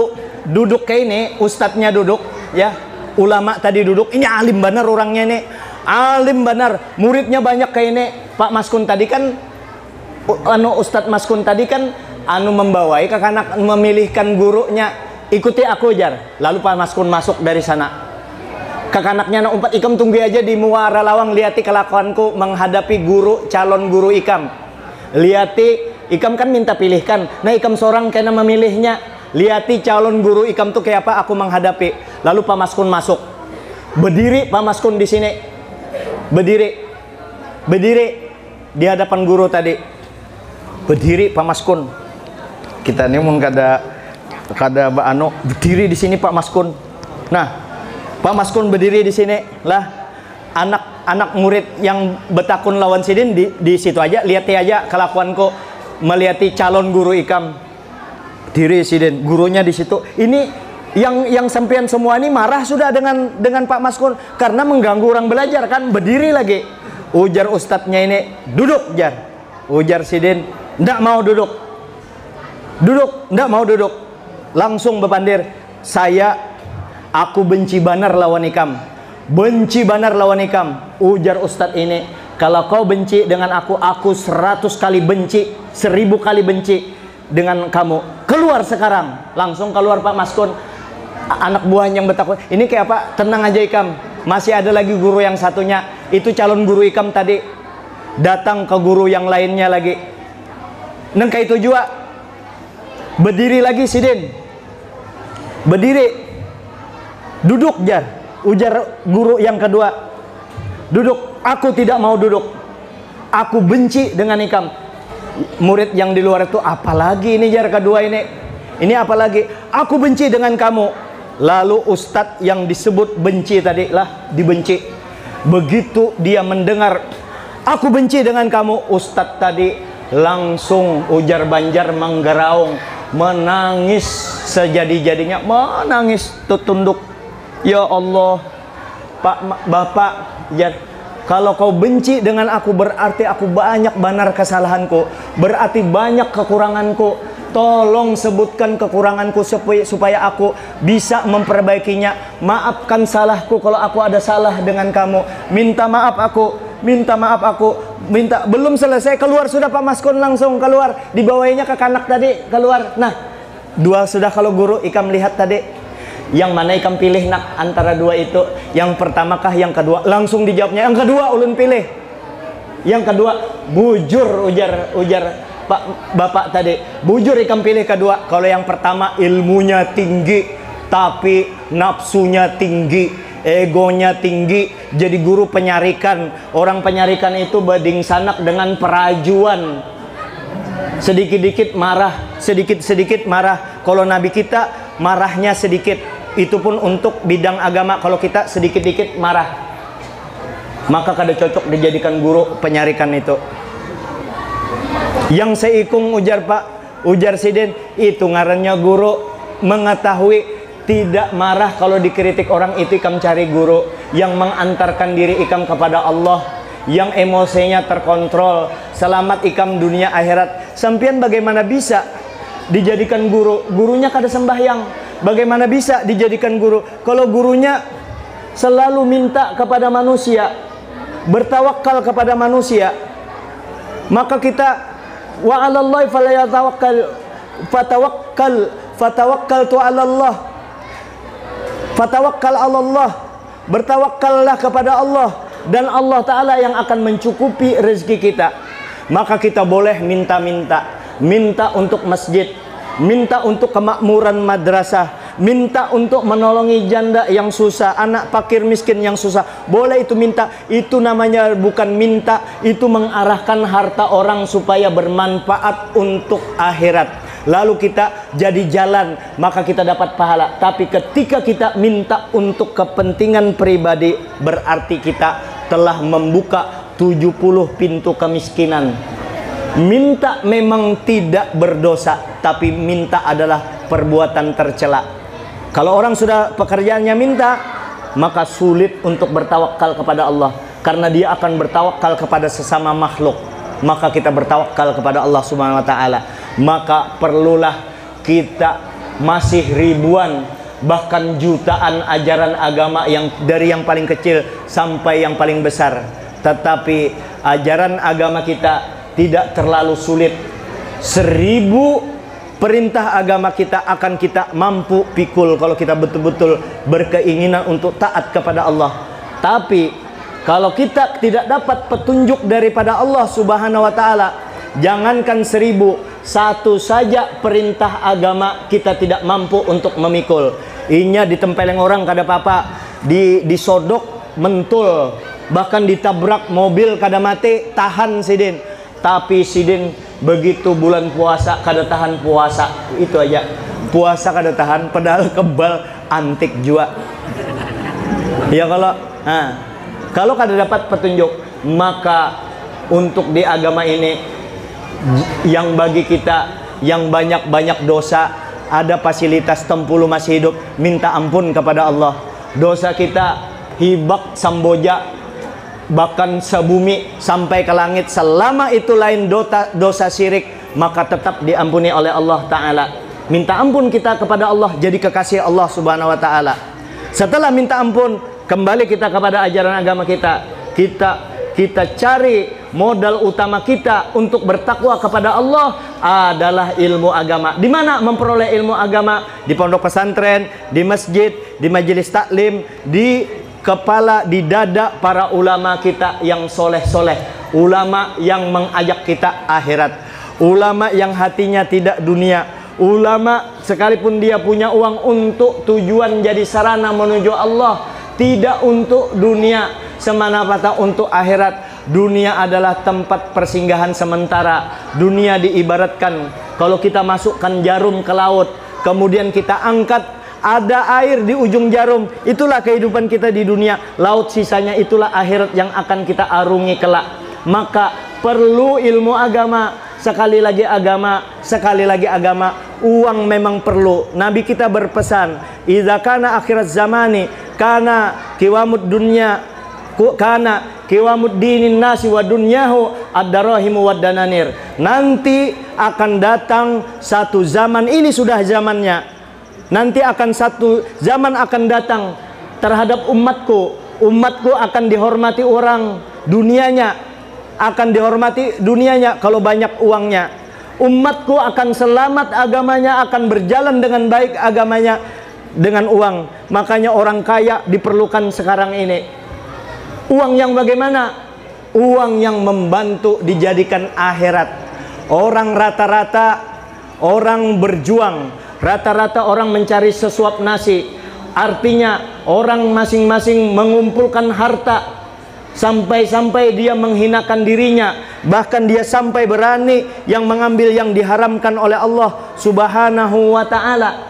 duduk kayak ini, ustadznya duduk ya, ulama tadi duduk, ini alim benar orangnya nih, alim benar, muridnya banyak kayak ini. Pak Maskun tadi kan Ustadz Maskun tadi kan membawai kakak memilihkan gurunya, ikuti aku jar. Lalu Pak Maskun masuk dari sana. Kakak-anaknya anak umpat, ikam tunggu aja di Muara Lawang, liati kelakuanku menghadapi calon guru ikam. Liati, ikam kan minta pilihkan. Nah, ikam seorang kena memilihnya. Liati calon guru ikam tuh kayak apa aku menghadapi. Lalu Pak Maskun masuk. Berdiri Pak Maskun di sini. Berdiri di hadapan guru tadi. Berdiri Pak Maskun. Kita ini mau kada Mbak Ano berdiri di sini Pak Maskun. Nah, Pak Maskun berdiri di sini lah, anak murid yang betakun lawan sidin di situ aja, lihat aja kelakuanku melihati calon guru ikam. Diri sidin, gurunya di situ. Ini yang sampean semua ini marah sudah dengan Pak Maskun karena mengganggu orang belajar kan, berdiri lagi. Ujar ustadznya ini, duduk jar. Ujar sidin, ndak mau duduk. Ndak mau duduk. Langsung berpandir, aku benci banar lawan ikam. Benci banar lawan ikam. Ujar ustadz ini, kalau kau benci dengan aku 100 kali benci, 1000 kali benci dengan kamu. Keluar sekarang. Langsung keluar Pak Maskun. Anak buah yang bertakut, ini kayak apa? Tenang aja ikam, masih ada lagi guru yang satunya. Itu calon guru ikam tadi datang ke guru yang lainnya lagi. Nengka itu juga. Berdiri lagi sidin. Berdiri. Duduk jar. Ujar guru yang kedua, duduk. Aku tidak mau duduk. Aku benci dengan ikam. Murid yang di luar itu, apalagi ini jar kedua ini. Ini apalagi? Aku benci dengan kamu. Lalu ustadz yang disebut benci tadi lah, dibenci. Begitu dia mendengar, aku benci dengan kamu, ustadz tadi langsung ujar Banjar menggeraung, menangis sejadi-jadinya, menangis tunduk. Ya Allah, Bapak, ya, kalau kau benci dengan aku berarti aku banyak benar kesalahanku, berarti banyak kekuranganku. Tolong sebutkan kekuranganku supaya aku bisa memperbaikinya. Maafkan salahku kalau aku ada salah dengan kamu. Minta maaf aku. Belum selesai keluar sudah Pak Maskun langsung keluar. Dibawainya ke kanak tadi keluar. Nah, dua sudah kalau guru ikam lihat tadi. Yang mana ikam pilih nak antara dua itu? Yang pertama kah yang kedua? Langsung dijawabnya yang kedua ulun pilih. Yang kedua, bujur ujar Bapak tadi. Bujur ikam pilih kedua. Kalau yang pertama ilmunya tinggi tapi nafsunya tinggi, egonya tinggi, jadi guru penyarikan. Orang penyarikan itu bading sanak dengan perajuan. Sedikit-sedikit marah. Kalau Nabi kita marahnya sedikit. Itu pun untuk bidang agama. Kalau kita sedikit-sedikit marah, maka kada cocok dijadikan guru penyarikan itu. Yang seikung ujar sidin, itu ngarannya guru mengetahui tidak marah kalau dikritik orang. Itu ikam cari guru yang mengantarkan diri ikam kepada Allah, yang emosinya terkontrol, selamat ikam dunia akhirat. Sampian bagaimana bisa dijadikan guru? Gurunya kada sembahyang. Bagaimana bisa dijadikan guru kalau gurunya selalu minta kepada manusia, bertawakal kepada manusia? Maka kita wa 'alallahi fatawakkaltu 'alallah. Fatawakkal 'alallah. Bertawakkallah kepada Allah dan Allah taala yang akan mencukupi rezeki kita. Maka kita boleh minta untuk masjid, minta untuk kemakmuran madrasah, minta untuk menolongi janda yang susah, anak fakir miskin yang susah. Boleh itu minta. Itu namanya bukan minta, itu mengarahkan harta orang supaya bermanfaat untuk akhirat. Lalu kita jadi jalan, maka kita dapat pahala. Tapi ketika kita minta untuk kepentingan pribadi, berarti kita telah membuka 70 pintu kemiskinan. Minta memang tidak berdosa, tapi minta adalah perbuatan tercela. Kalau orang sudah pekerjaannya minta, maka sulit untuk bertawakal kepada Allah, karena dia akan bertawakal kepada sesama makhluk. Maka kita bertawakal kepada Allah Subhanahu wa taala. Maka perlulah kita, masih ribuan bahkan jutaan ajaran agama, yang dari yang paling kecil sampai yang paling besar, tetapi ajaran agama kita tidak terlalu sulit. 1000 perintah agama kita akan kita mampu pikul kalau kita betul-betul berkeinginan untuk taat kepada Allah. Tapi kalau kita tidak dapat petunjuk daripada Allah Subhanahu wa taala, jangankan 1000, satu saja perintah agama kita tidak mampu untuk memikul. Inya ditempeleng orang kada apa-apa, disodok mentul, bahkan ditabrak mobil kada mati, tahan sidin. Tapi sidin begitu bulan puasa kada tahan puasa, itu aja. Puasa kada tahan, padahal kebal antik jua. Ya kalau kada dapat petunjuk, maka untuk di agama ini, yang bagi kita yang banyak-banyak dosa, ada fasilitas tempulu masih hidup, minta ampun kepada Allah. Dosa kita hibak samboja, bahkan sebumi sampai ke langit, selama itu lain dosa syirik, maka tetap diampuni oleh Allah Ta'ala. Minta ampun kita kepada Allah, jadi kekasih Allah Subhanahu wa Ta'ala. Setelah minta ampun, kembali kita kepada ajaran agama kita. Kita cari modal utama kita untuk bertakwa kepada Allah adalah ilmu agama. Di mana memperoleh ilmu agama? Di pondok pesantren, di masjid, di majelis taklim, di kepala, di dada para ulama kita yang soleh-soleh, ulama yang mengajak kita akhirat, ulama yang hatinya tidak dunia, ulama sekalipun dia punya uang untuk tujuan jadi sarana menuju Allah, tidak untuk dunia, semata-mata untuk akhirat. Dunia adalah tempat persinggahan sementara. Dunia diibaratkan kalau kita masukkan jarum ke laut, kemudian kita angkat, ada air di ujung jarum, itulah kehidupan kita di dunia. Laut sisanya itulah akhirat yang akan kita arungi kelak. Maka perlu ilmu agama, sekali lagi agama, sekali lagi agama. Uang memang perlu. Nabi kita berpesan, idza kana akhirat zamani kana qiwamud dunya kana qiwamud dinin nasi wa dunyahu ad-darahimu wad dananir. Nanti akan datang satu zaman, ini sudah zamannya. Nanti akan satu zaman akan datang terhadap umatku. Umatku akan dihormati orang, dunianya akan dihormati dunianya kalau banyak uangnya. Umatku akan selamat agamanya, akan berjalan dengan baik agamanya dengan uang. Makanya orang kaya diperlukan sekarang ini. Uang yang bagaimana? Uang yang membantu dijadikan akhirat. Orang rata-rata orang berjuang, rata-rata orang mencari sesuap nasi. Artinya orang masing-masing mengumpulkan harta, sampai-sampai dia menghinakan dirinya, bahkan dia sampai berani yang mengambil yang diharamkan oleh Allah Subhanahu wa ta'ala.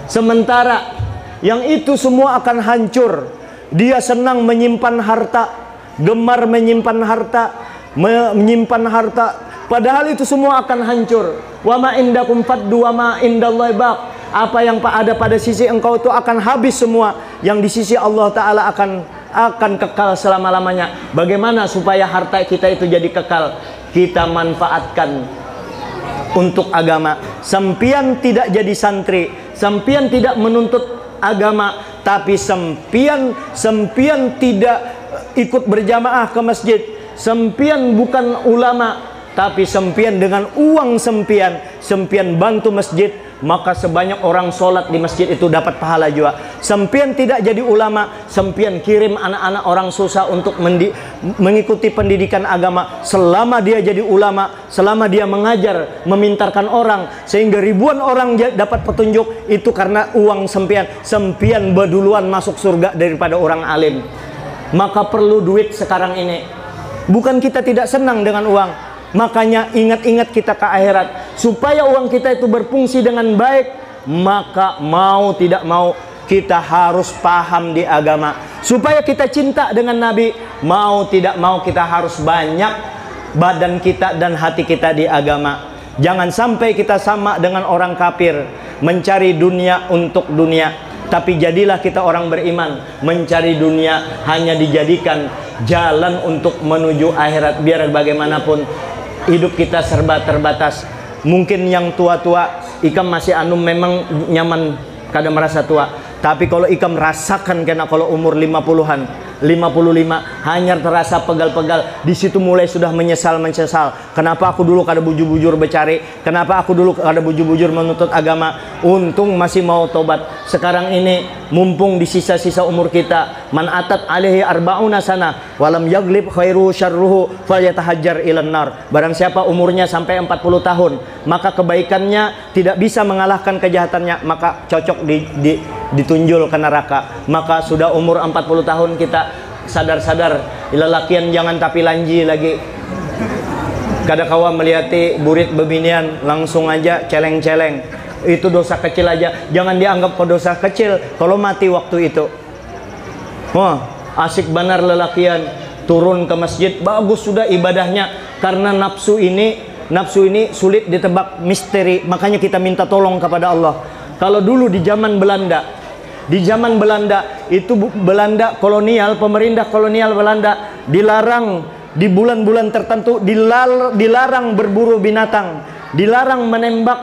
Sementara yang itu semua akan hancur. Dia senang menyimpan harta, gemar menyimpan harta, padahal itu semua akan hancur. Wa ma indakum faddu wa ma indallahi baq. Apa yang ada pada sisi engkau itu akan habis semua, yang di sisi Allah Ta'ala akan kekal selama-lamanya. Bagaimana supaya harta kita itu jadi kekal? Kita manfaatkan untuk agama. Sempian tidak jadi santri, sempian tidak menuntut agama, tapi sempian tidak ikut berjamaah ke masjid, sempian bukan ulama, tapi sempian dengan uang sempian bantu masjid, maka sebanyak orang sholat di masjid itu dapat pahala juga. Sempian tidak jadi ulama, sempian kirim anak-anak orang susah untuk mengikuti pendidikan agama. Selama dia jadi ulama, selama dia mengajar, memintarkan orang, sehingga ribuan orang dapat petunjuk, itu karena uang sempian. Sempian berduluan masuk surga daripada orang alim. Maka perlu duit sekarang ini. Bukan kita tidak senang dengan uang, makanya ingat-ingat kita ke akhirat. Supaya uang kita itu berfungsi dengan baik, maka mau tidak mau kita harus paham di agama. Supaya kita cinta dengan Nabi, mau tidak mau kita harus banyak badan kita dan hati kita di agama. Jangan sampai kita sama dengan orang kafir, mencari dunia untuk dunia. Tapi jadilah kita orang beriman, mencari dunia hanya dijadikan jalan untuk menuju akhirat. Biar bagaimanapun hidup kita serba terbatas. Mungkin yang tua-tua, ikam masih anu memang nyaman, kadang merasa tua. Tapi kalau ikam rasakan kena kalau umur 50-an, 55 hanya terasa pegal-pegal. Di situ mulai sudah menyesal. Kenapa aku dulu kada bujur-bujur bercari? Kenapa aku dulu kada bujur-bujur menuntut agama? Untung masih mau tobat. Sekarang ini mumpung di sisa-sisa umur kita, man atat alaihi arba'una sana walam yaglib khairu syarruhu falyatahajjar ilan nar. Barang siapa umurnya sampai 40 tahun, maka kebaikannya tidak bisa mengalahkan kejahatannya, maka cocok ditunjul ke neraka. Maka sudah umur 40 tahun kita sadar-sadar lelakian jangan tapi lanji lagi. Kada kawa melihati burit bebinian langsung aja celeng-celeng. Itu dosa kecil aja, jangan dianggap kok dosa kecil kalau mati waktu itu. Wah, asik benar lelakian turun ke masjid, bagus sudah ibadahnya. Karena nafsu ini sulit ditebak, misteri. Makanya kita minta tolong kepada Allah. Kalau dulu di zaman Belanda, itu Belanda kolonial, pemerintah kolonial Belanda dilarang di bulan-bulan tertentu, dilarang berburu binatang, dilarang menembak,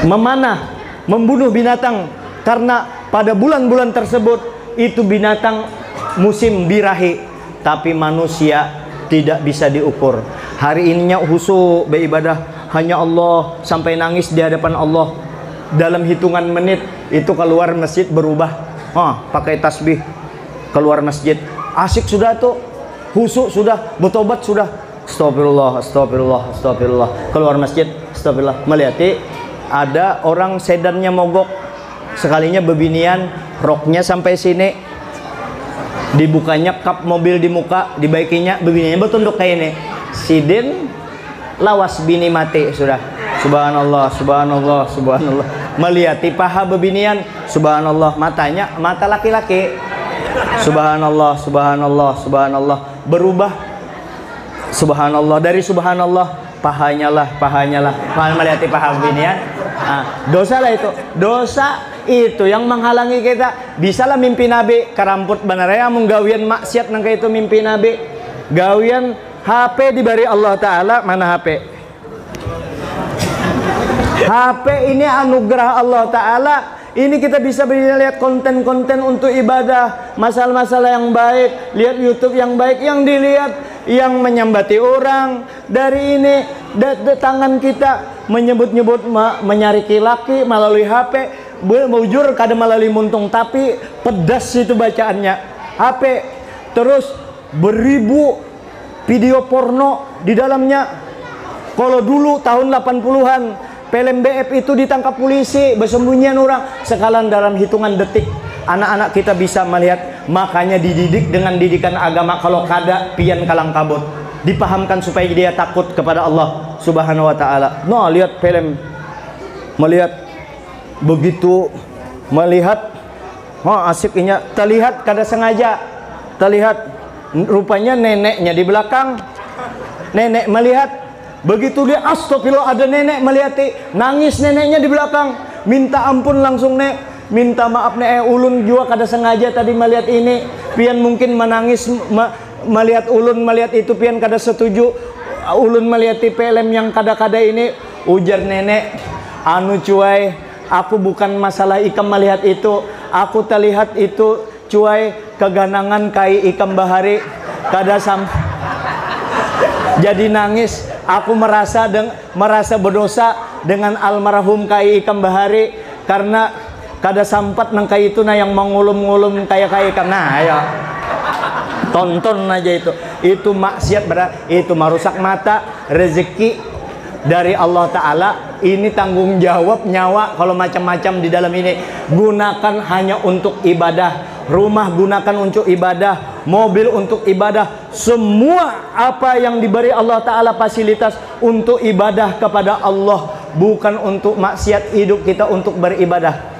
memanah, membunuh binatang, karena pada bulan-bulan tersebut itu binatang musim birahi. Tapi manusia tidak bisa diukur. Hari ininya khusyuk beribadah hanya Allah sampai nangis di hadapan Allah. Dalam hitungan menit itu keluar masjid berubah, pakai tasbih keluar masjid, asik sudah tuh, khusyuk sudah, bertobat sudah, astagfirullah, astagfirullah, astagfirullah, keluar masjid, astagfirullah. Melihati ada orang sedannya mogok, sekalinya bebinian, roknya sampai sini, dibukanya kap mobil di muka, dibaikinya bebiniannya bertunduk kayak ini, sidin lawas bini mati sudah. Subhanallah, subhanallah, subhanallah. Melihati paha bebinian, subhanallah, matanya mata laki-laki. Subhanallah, subhanallah, subhanallah. Berubah, subhanallah, dari subhanallah pahanya lah. Melihati paha bebinian, dosa lah itu. Dosa itu yang menghalangi kita. Bisalah mimpi Nabi karamput benar ya menggawian maksiat nangka itu mimpi Nabi. Gawian HP diberi Allah Ta'ala, mana HP? HP ini anugerah Allah Ta'ala. Ini kita bisa lihat konten-konten untuk ibadah, masalah-masalah yang baik, lihat YouTube yang baik, yang dilihat yang menyambati orang. Dari ini tangan kita menyebut-nyebut menyariki laki melalui HP, bujur kadang melalui muntung, tapi pedas itu bacaannya HP. Terus beribu video porno di dalamnya. Kalau dulu tahun 80-an film BF itu ditangkap polisi, bersembunyian orang. Sekarang dalam hitungan detik anak-anak kita bisa melihat. Makanya dididik dengan didikan agama. Kalau kada pian kalang kabut, dipahamkan supaya dia takut kepada Allah Subhanahu wa Ta'ala. No, lihat film, melihat begitu, melihat asiknya, terlihat kada sengaja, terlihat rupanya neneknya di belakang. Nenek melihat, begitu dia astagfirullah, ada nenek melihati, nangis neneknya di belakang, minta ampun langsung, nek, minta maaf nek, ulun juga kada sengaja tadi melihat ini, pian mungkin menangis melihat ulun melihat itu, pian kada setuju ulun melihat film yang kada-kada ini. Ujar nenek, anu cuai, aku bukan masalah ikam melihat itu, aku terlihat itu cuai keganangan kai ikam bahari, kada jadi nangis. Aku merasa berdosa dengan almarhum kai ikam bahari, karena kada sampat nang kai itu yang mengulum-ngulum kayak ikam. Nah ayo tonton aja itu maksiat berat, itu merusak mata. Rezeki dari Allah Ta'ala, ini tanggung jawab nyawa. Kalau macam-macam di dalam ini, gunakan hanya untuk ibadah. Rumah gunakan untuk ibadah, mobil untuk ibadah, semua apa yang diberi Allah Ta'ala fasilitas untuk ibadah kepada Allah, bukan untuk maksiat. Hidup kita untuk beribadah.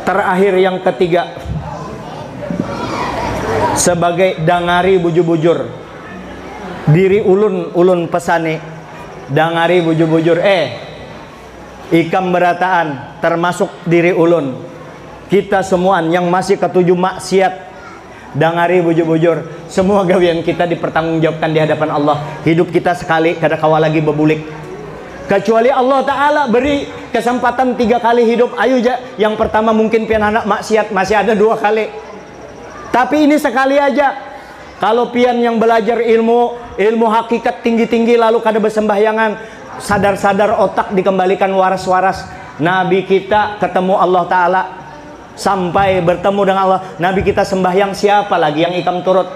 Terakhir yang ketiga, sebagai dangari bujur-bujur, diri ulun pesane dangari bujur-bujur ikam berataan termasuk diri ulun, kita semuaan yang masih ketujuh maksiat dangari bujur-bujur, semua gawian kita dipertanggungjawabkan di hadapan Allah. Hidup kita sekali kada kawa lagi bebulik, kecuali Allah Ta'ala beri kesempatan 3 kali hidup. Ayo yang pertama mungkin pian anak maksiat masih ada 2 kali, tapi ini sekali aja. Kalau pian yang belajar ilmu hakikat tinggi-tinggi lalu kada bersembahyangan, sadar-sadar otak dikembalikan waras-waras. Nabi kita ketemu Allah Ta'ala, sampai bertemu dengan Allah, Nabi kita sembahyang, siapa lagi yang ikam turut?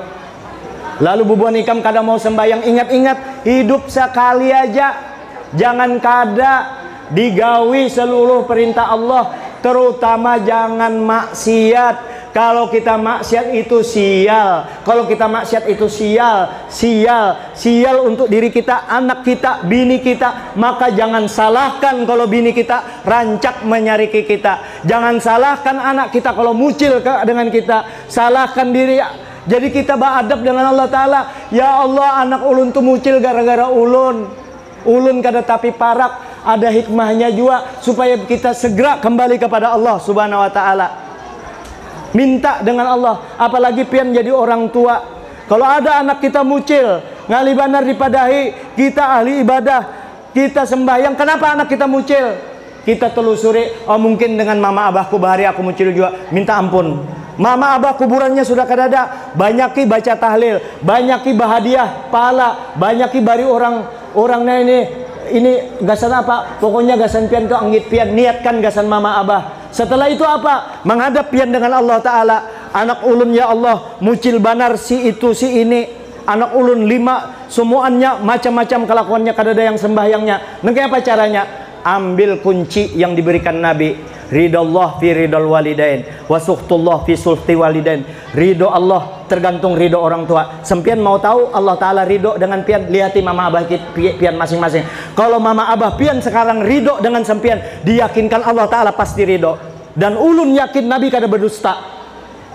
Lalu bubuan ikam kada mau sembahyang. Ingat-ingat, hidup sekali aja, jangan kada digawi seluruh perintah Allah, terutama jangan maksiat. Kalau kita maksiat itu sial. Kalau kita maksiat itu sial untuk diri kita, anak kita, bini kita. Maka jangan salahkan kalau bini kita rancak menyariki kita. Jangan salahkan anak kita kalau mucil dengan kita. Salahkan diri. Jadi kita beradab dengan Allah Ta'ala. Ya Allah, anak ulun tuh mucil gara-gara ulun. Ulun kada tapi parak. Ada hikmahnya juga supaya kita segera kembali kepada Allah Subhanahu Wa Ta'ala. Minta dengan Allah, apalagi pian jadi orang tua. Kalau ada anak kita mucil, ngali banar dipadahi, kita ahli ibadah, kita sembahyang, kenapa anak kita mucil? Kita telusuri, oh mungkin dengan mama abahku bahari aku mucil juga, minta ampun. Mama abah kuburannya sudah kadada, banyaki baca tahlil, banyaki bahadiah pahala, banyaki bari orangnya ini gasan apa? Pokoknya gasan pian ke anggit pian, niatkan gasan mama abah. Setelah itu apa? Menghadap pian dengan Allah Ta'ala. Anak ulun ya Allah mucil banar si itu si ini. Anak ulun 5 semuanya macam-macam kelakuannya, kadada yang sembahyangnya. Nengke apa caranya? Ambil kunci yang diberikan Nabi. Ridallah fi ridal walidain wa suhtullah fi sulti walidain. Ridho Allah tergantung ridho orang tua. Sempian mau tahu Allah Ta'ala ridho dengan pian, lihati mama abah pian masing-masing. Kalau mama abah pian sekarang ridho dengan sempian, diyakinkan Allah Ta'ala pasti ridho. Dan ulun yakin Nabi kada berdusta.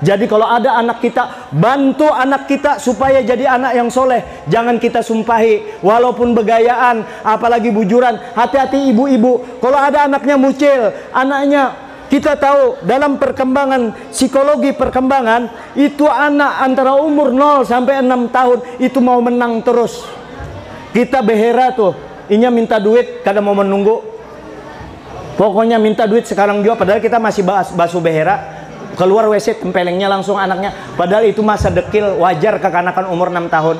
Jadi kalau ada anak kita, bantu anak kita supaya jadi anak yang soleh. Jangan kita sumpahi, walaupun begayaan, apalagi bujuran. Hati-hati ibu-ibu, kalau ada anaknya mucil, anaknya kita tahu dalam perkembangan psikologi perkembangan itu anak antara umur 0 sampai 6 tahun itu mau menang terus. Kita behera tuh, inya minta duit, kadang mau menunggu. Pokoknya minta duit sekarang juga, padahal kita masih basuh behera. Keluar WC tempelengnya langsung anaknya, padahal itu masa dekil, wajar kekanakan umur 6 tahun.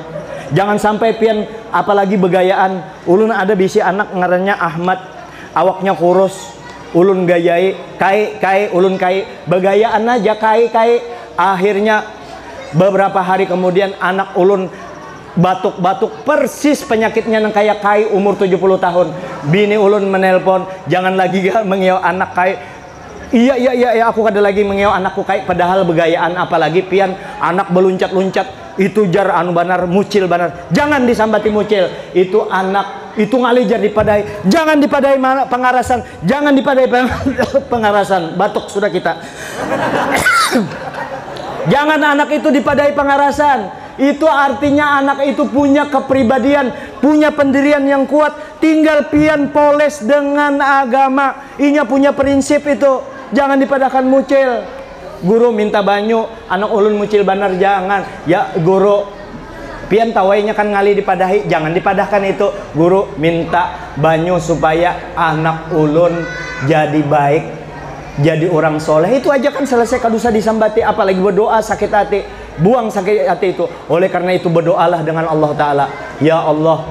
Jangan sampai pian apalagi begayaan. Ulun ada bisi anak ngarannya Ahmad, awaknya kurus, ulun gayai kai ulun kai, begayaan aja kai. Akhirnya beberapa hari kemudian anak ulun batuk-batuk persis penyakitnya yang kayak kai, umur 70 tahun. Bini ulun menelpon, jangan lagi mengiau anak kai. Iya, aku kada lagi mengeok anakku kayak, padahal begayaan. Apalagi pian anak beluncat-luncat, itu jar anu banar, mucil banar. Jangan disambati mucil, itu anak, itu ngalijar dipadai. Jangan dipadai pengarasan, jangan dipadai pengarasan. Batuk sudah kita. Jangan anak itu dipadai pengarasan. Itu artinya anak itu punya kepribadian, punya pendirian yang kuat. Tinggal pian poles dengan agama, inya punya prinsip itu. Jangan dipadahkan mucil. Guru minta banyu, anak ulun mucil banar, jangan. Ya guru, pian tawainya kan ngali dipadahi, jangan dipadahkan itu. Guru minta banyu supaya anak ulun jadi baik, jadi orang soleh. Itu aja kan selesai, kadusa disambati. Apalagi berdoa sakit hati, buang sakit hati itu. Oleh karena itu berdoalah dengan Allah Ta'ala. Ya Allah,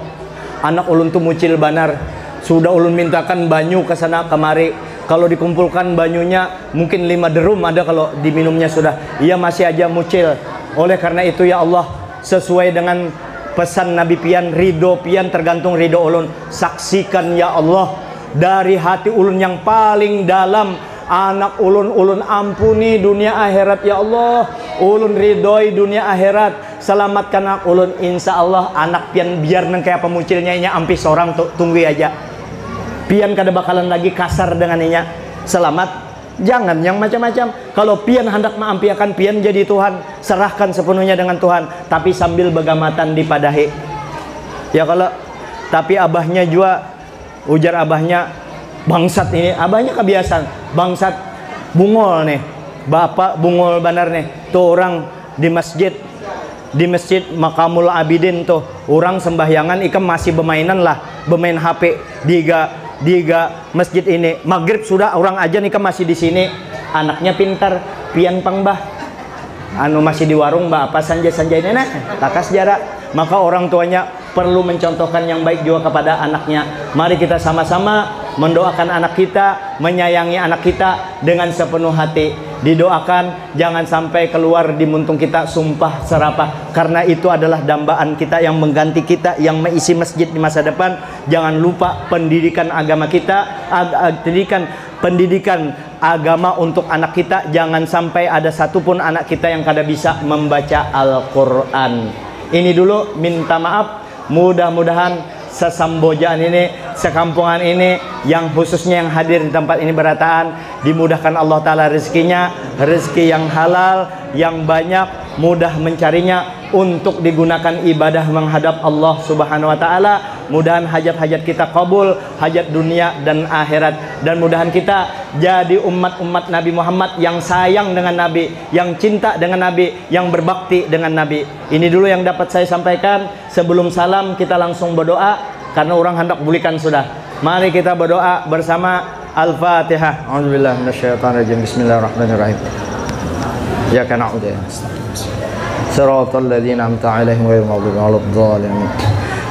anak ulun tuh mucil banar, sudah ulun mintakan banyu ke sana kemari. Kalau dikumpulkan banyunya mungkin 5 derum ada kalau diminumnya sudah. Ia masih aja mucil. Oleh karena itu ya Allah, sesuai dengan pesan Nabi pian, ridho pian tergantung ridho ulun. Saksikan ya Allah dari hati ulun yang paling dalam, anak ulun ampuni dunia akhirat ya Allah. Ulun ridhoi dunia akhirat. Selamatkan anak ulun, insya Allah anak pian biar neng kayak pemucilnya inya ampi seorang tunggu aja. Pian kada bakalan lagi kasar dengan inya. Selamat. Jangan yang macam-macam. Kalau pian hendak mengampiakan pian jadi Tuhan, serahkan sepenuhnya dengan Tuhan. Tapi sambil begamatan dipadahi. Ya kalau tapi abahnya juga, ujar abahnya, bangsat ini, abahnya kebiasaan bangsat, bungol nih, bapak bungol benar nih. Tuh orang di masjid Makamul Abidin tuh orang sembahyangan ikam masih bermainan lah, bermain HP diga masjid ini. Maghrib sudah orang aja nih masih di sini. Anaknya pintar, pian pangbah anu masih di warung mbak apa sanja ini nah takas jarak. Maka orang tuanya perlu mencontohkan yang baik juga kepada anaknya. Mari kita sama-sama mendoakan anak kita, menyayangi anak kita dengan sepenuh hati. Didoakan jangan sampai keluar di muntung kita sumpah serapah, karena itu adalah dambaan kita yang mengganti kita, yang mengisi masjid di masa depan. Jangan lupa pendidikan agama kita, pendidikan agama untuk anak kita. Jangan sampai ada satupun anak kita yang kada bisa membaca Al-Quran. Ini dulu, minta maaf. Mudah-mudahan sesambojaan ini, sekampungan ini, yang khususnya yang hadir di tempat ini berataan, dimudahkan Allah Ta'ala rezekinya, rezeki yang halal, yang banyak, mudah mencarinya untuk digunakan ibadah menghadap Allah Subhanahu wa Ta'ala. Mudahan hajat-hajat kita kabul, hajat dunia dan akhirat, dan mudahan kita jadi umat-umat Nabi Muhammad yang sayang dengan Nabi, yang cinta dengan Nabi, yang berbakti dengan Nabi. Ini dulu yang dapat saya sampaikan. Sebelum salam kita langsung berdoa karena orang hendak bulikan sudah. Mari kita berdoa bersama. Al-Fatihah. A'udzubillahi minasyaitonirrajim. Bismillahirrahmanirrahim. Ya kana na'budu wa nasta'in. Shiratal ladzina an'amta 'alaihim ghairil maghdubi 'alaid-dhalin.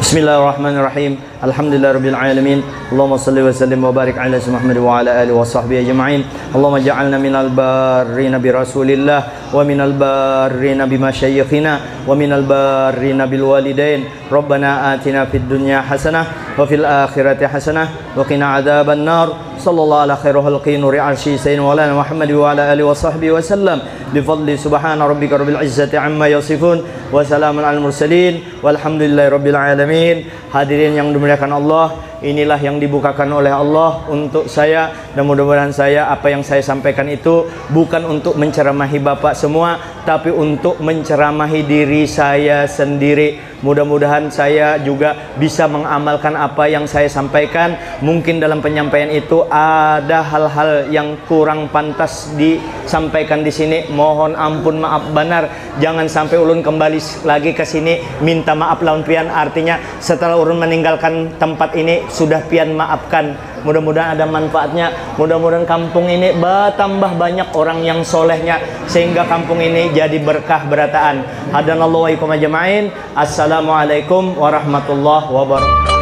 Bismillahirrahmanirrahim. Alhamdulillahirabbil alamin. Allahumma shalli wa sallim wa barik ala Muhammad wa ala alihi wa sahbihi ajma'in. Allahumma ja'alna minal barrina bi Rasulillah wa minal barrina bi masyayikhina wa minal barrina bil walidain. Rabbana atina fid dunya hasanah wa fil akhirati hasanah wa qina adzaban nar. Sallallahu ala khairu khalqi nuri arsy sayyidina wa lana Muhammad wa ala alihi wa sahbihi wa sallam. Bi fadli subhana rabbika rabbil izzati amma yasifun wa salamun alal mursalin walhamdulillahi rabbil alamin. Hadirin yang dimuliakan Allah, inilah yang dibukakan oleh Allah untuk saya, dan mudah-mudahan saya apa yang saya sampaikan itu bukan untuk menceramahi Bapak semua, tapi untuk menceramahi diri saya sendiri. Mudah-mudahan saya juga bisa mengamalkan apa yang saya sampaikan. Mungkin dalam penyampaian itu ada hal-hal yang kurang pantas disampaikan di sini. Mohon ampun, maaf benar. Jangan sampai ulun kembali lagi ke sini minta maaf lawan pian. Artinya setelah ulun meninggalkan tempat ini sudah pian maafkan. Mudah-mudahan ada manfaatnya. Mudah-mudahan kampung ini bertambah banyak orang yang solehnya, sehingga kampung ini jadi berkah berataan. Hadanallahu wa iyyakum ajma'in. Assalamualaikum warahmatullahi wabarakatuh.